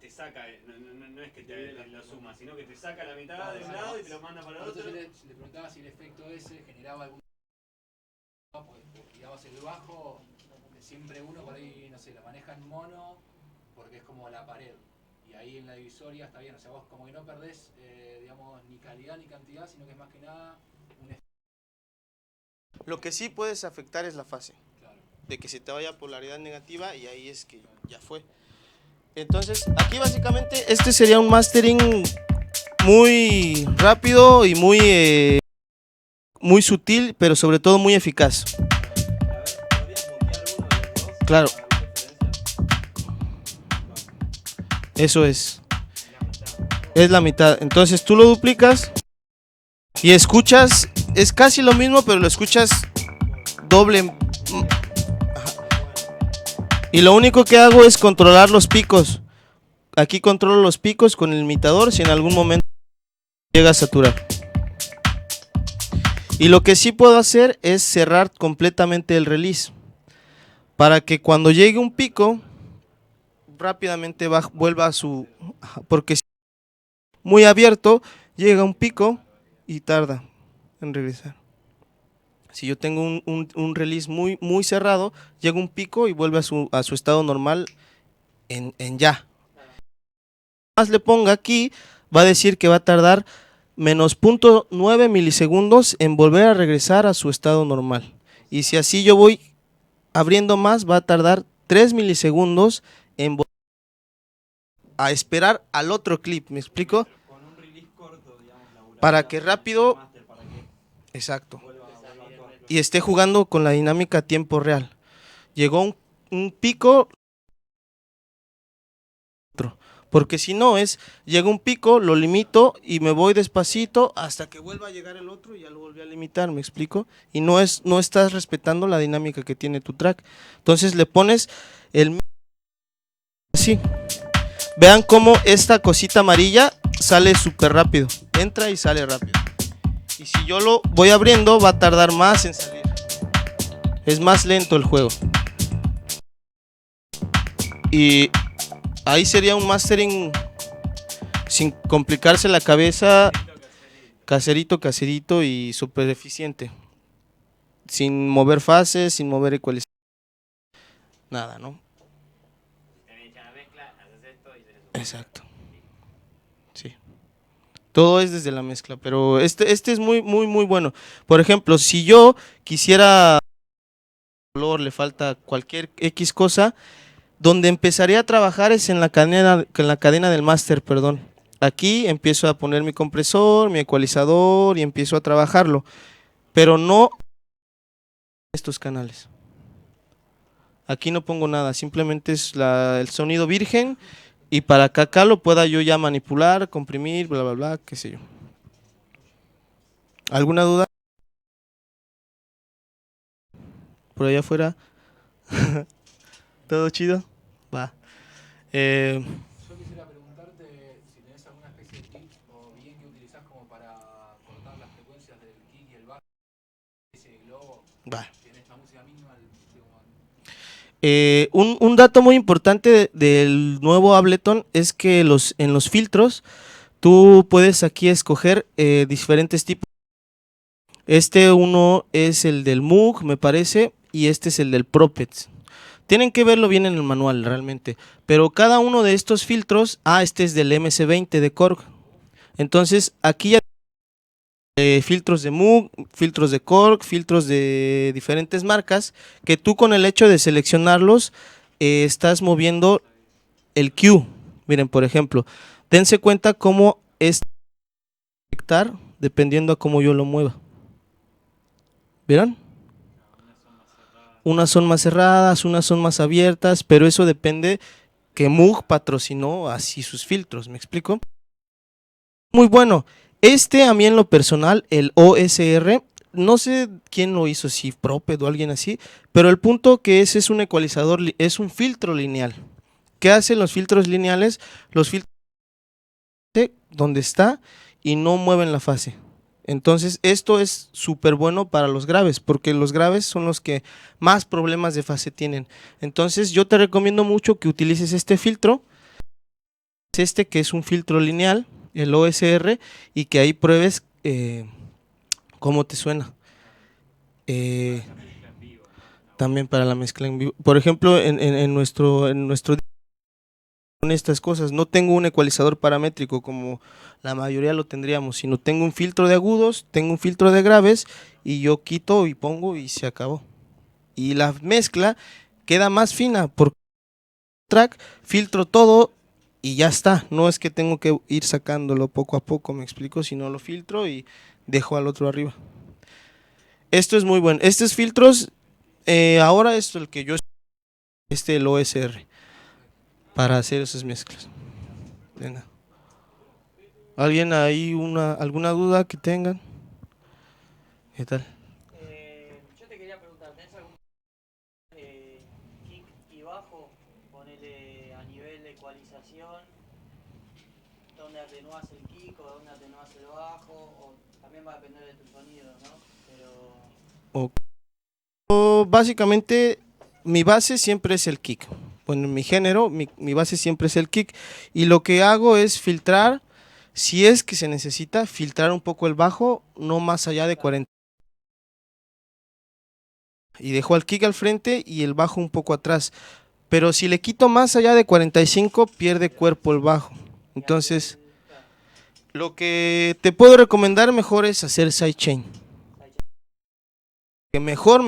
te saca, no es que te lo suma, sino que te saca la mitad de un lado y te lo manda para el Por eso otro. yo le preguntaba si el efecto ese generaba algún... Digamos, el bajo, siempre uno por ahí, no sé, lo maneja en mono, porque es como la pared. Y ahí en la divisoria está bien, o sea, vos como que no perdés, digamos, ni calidad ni cantidad, sino que es más que nada un efecto. Lo que sí puedes afectar es la fase, Claro. de que se te vaya polaridad negativa y ahí es que ya fue. Entonces, aquí básicamente este sería un mastering muy rápido y muy sutil, pero sobre todo muy eficaz. Claro. Eso es. Es la mitad. Entonces tú lo duplicas y escuchas, es casi lo mismo, pero lo escuchas doble. Y lo único que hago es controlar los picos. Aquí controlo los picos con el imitador si en algún momento llega a saturar. Y lo que sí puedo hacer es cerrar completamente el release, para que cuando llegue un pico rápidamente vuelva a su... Porque si muy abierto, llega un pico y tarda en regresar. Si yo tengo un release muy cerrado, llega un pico y vuelve a su estado normal en ya. Más le ponga aquí, va a decir que va a tardar menos 0.9 milisegundos en volver a regresar a su estado normal. Y si así yo voy abriendo más, va a tardar 3 milisegundos en volver a esperar al otro clip, ¿me explico? Con un release corto, digamos, Para que rápido, exacto, y esté jugando con la dinámica a tiempo real. Llegó un pico, porque si no llega un pico, lo limito y me voy despacito hasta que vuelva a llegar el otro y ya lo volví a limitar, ¿me explico? Y no estás respetando la dinámica que tiene tu track. Entonces le pones el... así. Vean cómo esta cosita amarilla sale súper rápido, entra y sale rápido. Y si yo lo voy abriendo, va a tardar más en salir. Es más lento el juego. Y ahí sería un mastering sin complicarse la cabeza, caserito y súper eficiente. Sin mover fases, sin mover ecualización. Nada, ¿no? Exacto. Sí. Todo es desde la mezcla, pero este es muy bueno. Por ejemplo, si yo quisiera color, le falta cualquier X cosa, donde empezaría a trabajar es en la cadena del máster, perdón. Aquí empiezo a poner mi compresor, mi ecualizador y empiezo a trabajarlo, pero no estos canales. Aquí no pongo nada, simplemente es el sonido virgen y para que acá lo pueda yo ya manipular, comprimir, bla, bla, bla, qué sé yo. ¿Alguna duda? Por allá afuera. ¿Todo chido? Va. Yo quisiera preguntarte si tenés alguna especie de tip o bien que utilizás como para cortar las frecuencias del kick y el bajo, ese globo, Va. que en esta música mínima, un dato muy importante del nuevo Ableton es que en los filtros tú puedes aquí escoger diferentes tipos. Uno es el del Moog, me parece, y este es el del Propets. Tienen que verlo bien en el manual realmente, pero cada uno de estos filtros, este es del MC20 de Korg. Entonces aquí ya filtros de Moog, filtros de Korg, filtros de diferentes marcas, que tú con el hecho de seleccionarlos estás moviendo el Q. Miren, por ejemplo, dense cuenta cómo es afectar dependiendo a cómo yo lo mueva. ¿Vieron? Unas son más cerradas, unas son más abiertas, pero eso depende que Moog patrocinó así sus filtros, ¿me explico? Muy bueno. A mí en lo personal, el OSR, no sé quién lo hizo, si Propet o alguien así, pero el punto que es un ecualizador, es un filtro lineal. ¿Qué hacen los filtros lineales? Los filtros donde está y no mueven la fase. Entonces esto es súper bueno para los graves, porque los graves son los que más problemas de fase tienen. Entonces yo te recomiendo mucho que utilices este filtro. este que es un filtro lineal, el OSR, y que ahí pruebes cómo te suena. También para la mezcla en vivo. Por ejemplo, en nuestro con estas cosas, no tengo un ecualizador paramétrico como la mayoría lo tendríamos, sino tengo un filtro de agudos, tengo un filtro de graves y yo quito y pongo y se acabó. Y la mezcla queda más fina porque track filtro todo y ya está. No es que tengo que ir sacándolo poco a poco, me explico, sino lo filtro y dejo al otro arriba. Esto es muy bueno. Estos filtros, ahora es el que yo, el OSR, para hacer esas mezclas. De nada. ¿Alguien ahí alguna duda que tengan? ¿Qué tal? Yo te quería preguntar, ¿tenés algún kick y bajo? Ponele a nivel de ecualización, ¿dónde atenuás el kick o dónde atenuás el bajo? O también va a depender de tu sonido, ¿no? Pero... Básicamente, mi base siempre es el kick. Bueno, en mi género, mi base siempre es el kick. Y lo que hago es filtrar, si es que se necesita, filtrar un poco el bajo, no más allá de 40. Y dejo al kick al frente y el bajo un poco atrás. Pero si le quito más allá de 45, pierde cuerpo el bajo. Entonces, lo que te puedo recomendar mejor es hacer sidechain. Que mejor,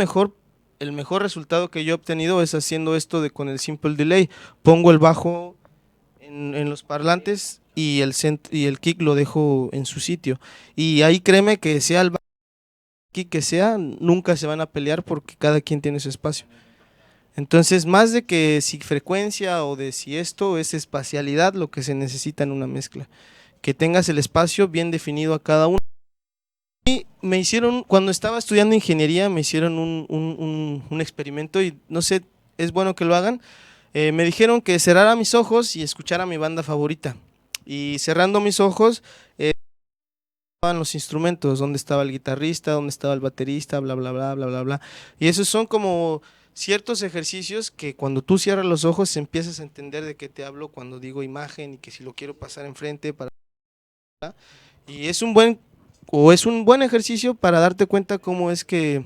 el mejor resultado que yo he obtenido es haciendo esto con el simple delay. Pongo el bajo en los parlantes y el kick lo dejo en su sitio. Y ahí créeme que sea el kick que sea, nunca se van a pelear porque cada quien tiene su espacio. Entonces, más de que si frecuencia o de si esto, es espacialidad lo que se necesita en una mezcla. Que tengas el espacio bien definido a cada uno. Y me hicieron, cuando estaba estudiando ingeniería, me hicieron un experimento y no sé, es bueno que lo hagan. Me dijeron que cerrara mis ojos y escuchara mi banda favorita. Y cerrando mis ojos, estaban los instrumentos, dónde estaba el guitarrista, dónde estaba el baterista, bla, bla, bla, bla, bla, bla. Y esos son como ciertos ejercicios que cuando tú cierras los ojos empiezas a entender de qué te hablo cuando digo imagen y que si lo quiero pasar enfrente para... Y es un buen ejercicio para darte cuenta cómo es que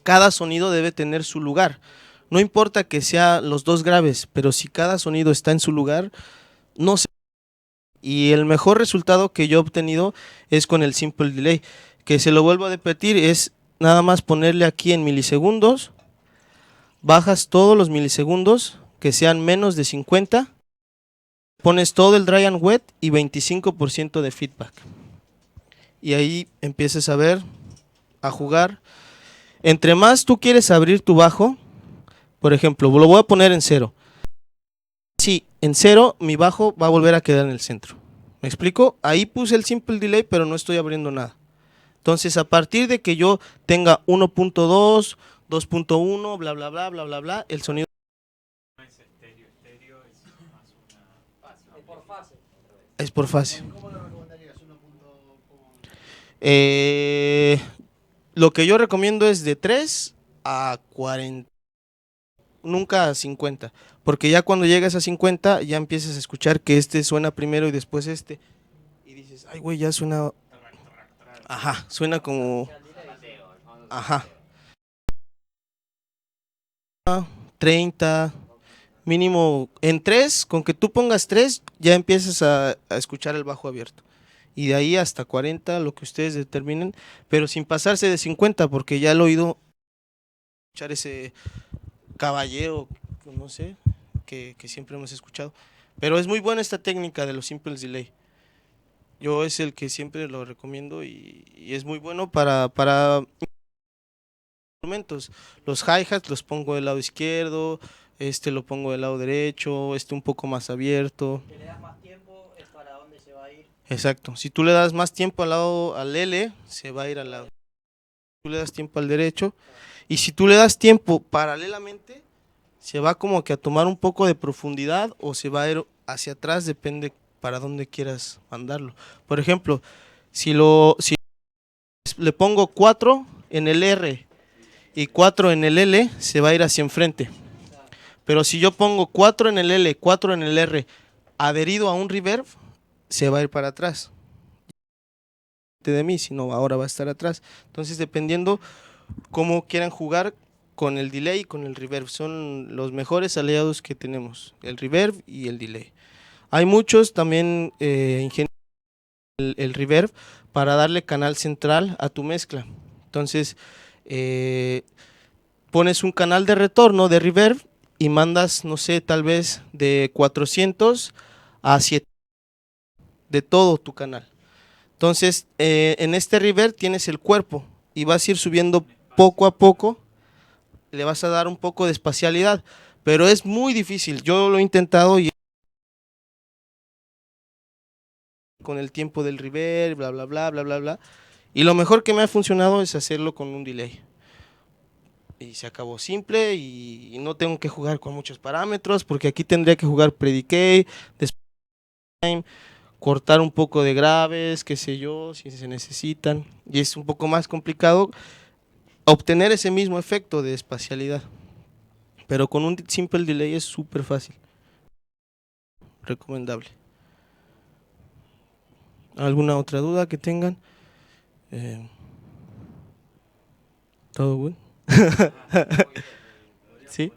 cada sonido debe tener su lugar. No importa que sea los dos graves, pero si cada sonido está en su lugar, no se... Y el mejor resultado que yo he obtenido es con el simple delay, que se lo vuelvo a repetir, es nada más ponerle aquí en milisegundos, bajas todos los milisegundos, que sean menos de 50, pones todo el dry and wet y 25% de feedback. Y ahí empiezas a ver, a jugar. Entre más tú quieres abrir tu bajo, por ejemplo, lo voy a poner en 0. Sí, en 0 mi bajo va a volver a quedar en el centro. ¿Me explico? Ahí puse el simple delay, pero no estoy abriendo nada. Entonces, a partir de que yo tenga 1.2, 2.1, bla, bla, bla, bla, bla, bla, el sonido... Es por fase. Es por fase. ¿Cómo lo recomendarías? Lo que yo recomiendo es de 3 a 40, nunca a 50, porque ya cuando llegas a 50 ya empiezas a escuchar que este suena primero y después este, y dices, ay güey, ya suena, ajá, suena como, ajá, 30, mínimo, en 3, con que tú pongas 3, ya empiezas a escuchar el bajo abierto. Y de ahí hasta 40, lo que ustedes determinen, pero sin pasarse de 50, porque ya el oído, escuchar ese caballero, no sé, que siempre hemos escuchado. Pero es muy buena esta técnica de los simples delay. Yo es el que siempre lo recomiendo y es muy bueno para instrumentos. Los hi-hats los pongo del lado izquierdo, lo pongo del lado derecho, un poco más abierto. Si le das más tiempo, es para dónde se va a ir. Exacto, si tú le das más tiempo al L, se va a ir al lado. Tú le das tiempo al derecho, y si tú le das tiempo paralelamente, se va como que a tomar un poco de profundidad o se va a ir hacia atrás, depende para dónde quieras mandarlo. Por ejemplo, si le pongo 4 en el R y 4 en el L, se va a ir hacia enfrente. Pero si yo pongo 4 en el L, 4 en el R, adherido a un reverb, se va a ir para atrás. De mí, sino ahora va a estar atrás. Entonces, dependiendo cómo quieran jugar con el delay y con el reverb, son los mejores aliados que tenemos, el reverb y el delay. Hay muchos también ingenieros el reverb para darle canal central a tu mezcla. Entonces, pones un canal de retorno de reverb y mandas, no sé, tal vez de 400 a 7 de todo tu canal. Entonces, en este reverb tienes el cuerpo y vas a ir subiendo poco a poco, le vas a dar un poco de espacialidad, pero es muy difícil. Yo lo he intentado y con el tiempo del reverb, bla, bla, bla, bla, bla, bla. Y lo mejor que me ha funcionado es hacerlo con un delay. Y se acabó simple y no tengo que jugar con muchos parámetros, porque aquí tendría que jugar pre-decay, cortar un poco de graves, qué sé yo, si se necesitan. Y es un poco más complicado obtener ese mismo efecto de espacialidad. Pero con un simple delay es súper fácil. Recomendable. ¿Alguna otra duda que tengan? ¿Todo bien? ¿Sí?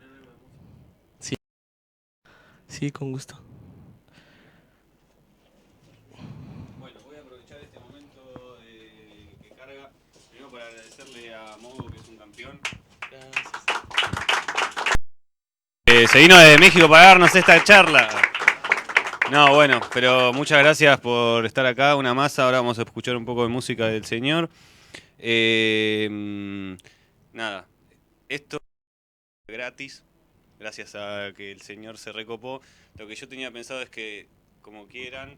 Sí. Sí, con gusto. Bueno, voy a aprovechar este momento que carga, primero para agradecerle a Mogo, que es un campeón. Se vino de México para darnos esta charla. No, bueno, pero muchas gracias por estar acá, una masa. Ahora vamos a escuchar un poco de música del señor. Nada, esto es gratis, gracias a que el señor se recopó. Lo que yo tenía pensado es que, como quieran,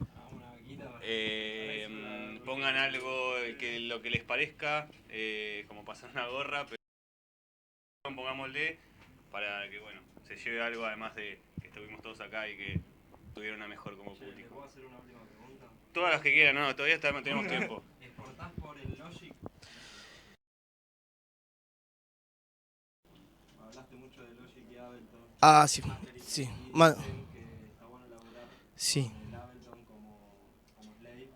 pongan algo que lo que les parezca, como pasar una gorra, pero pongámosle para que, bueno, se lleve algo, además de que estuvimos todos acá y que tuvieron una mejor como público. ¿Puedo hacer una última pregunta? Todas las que quieran, no, todavía tenemos tiempo. ¿Exportás por el Logic? Hablaste mucho de Logic y Ableton. Ah, sí, sí. Dicen que está bueno elaborar Sí. con el Ableton como slave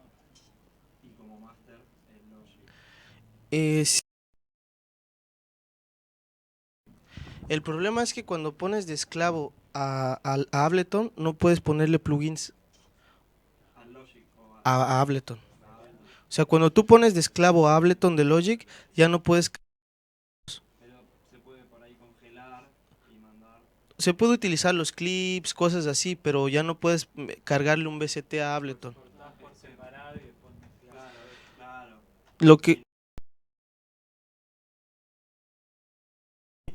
y como master el Logic. Sí. El problema es que cuando pones de esclavo a Ableton, no puedes ponerle plugins a Ableton. O sea, cuando tú pones de esclavo a Ableton de Logic, ya no puedes... Pero se puede por ahí congelar y mandar. Se puede utilizar los clips, cosas así, pero ya no puedes cargarle un VST a Ableton. Por separado y después mezclar. Claro. Lo que...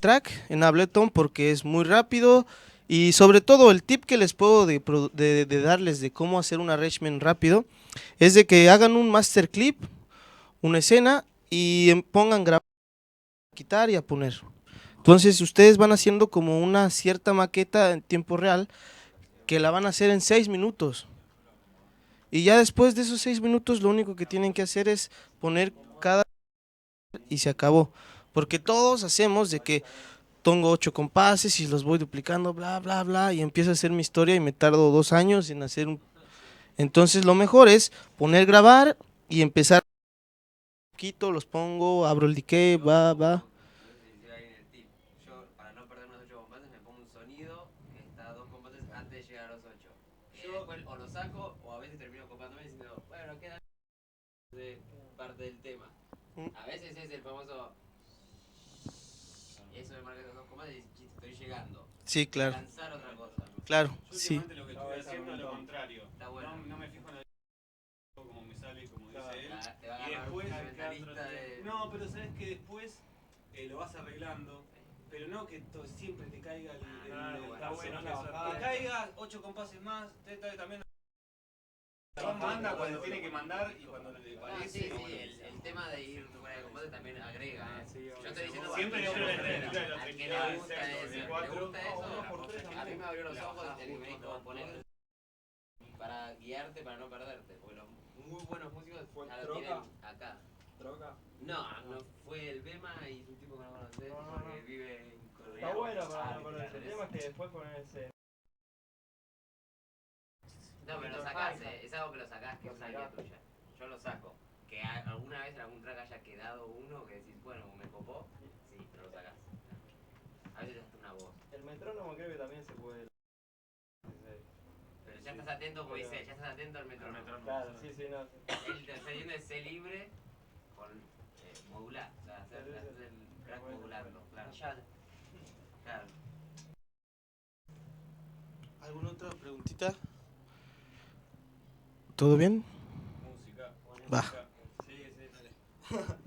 track en Ableton porque es muy rápido y sobre todo el tip que les puedo de darles de cómo hacer un arrangement rápido es de que hagan un master clip, una escena y pongan grabar, quitar y a poner. Entonces ustedes van haciendo como una cierta maqueta en tiempo real que la van a hacer en 6 minutos. Y ya después de esos 6 minutos lo único que tienen que hacer es poner cada y se acabó. Porque todos hacemos de que tengo 8 compases y los voy duplicando, bla, bla, bla, y empiezo a hacer mi historia y me tardo 2 años en hacer un... Entonces lo mejor es poner grabar y empezar un poquito, los pongo, abro el decay, va. Yo, para no perder unos 8 compases, me pongo un sonido que está a 2 compases antes de llegar a los 8. Yo después o lo saco o a veces termino copándome diciendo, bueno, queda de parte del tema. A veces es el famoso... Eso me marca los 2 compases y estoy llegando. Sí, claro. Lanzar otra cosa. Claro, Yo sí. últimamente lo que estoy haciendo es lo contrario. Está bueno. No me fijo en el como me sale, como dice él. Te va a Y agarrar después una mentalista de... No, pero sabes que después lo vas arreglando, pero no que siempre te caiga Está bueno que la bajada. te caiga 8 compases más, también manda cuando tiene que mandar y cuando le parece. Sí, el tema de ir fuera de combate también agrega. Yo estoy diciendo Siempre al que siempre le gusta eso, a mí me abrió los ojos y me dijo poner para guiarte, para no perderte, porque los muy buenos músicos ya lo tienen acá. ¿Troca? No fue el Bema y un tipo que no conoces porque vive en Correa. Está bueno para no perderse. El tema es que después poner ese... No, pero lo sacás, es algo que lo sacás, que es una idea tuya. Yo lo saco. Que alguna vez en algún track haya quedado uno que decís, bueno, me copó, sí, pero lo sacás. A veces hasta una voz. El metrónomo creo que también se puede. Pero ya estás atento, como dice, ya estás atento al metrónomo. Claro, sí, no. El tercer es C libre con modular, o sea, hacer el track modulando, claro. Claro. ¿Alguna otra preguntita? ¿Todo bien? Música. Va. Sí, dale.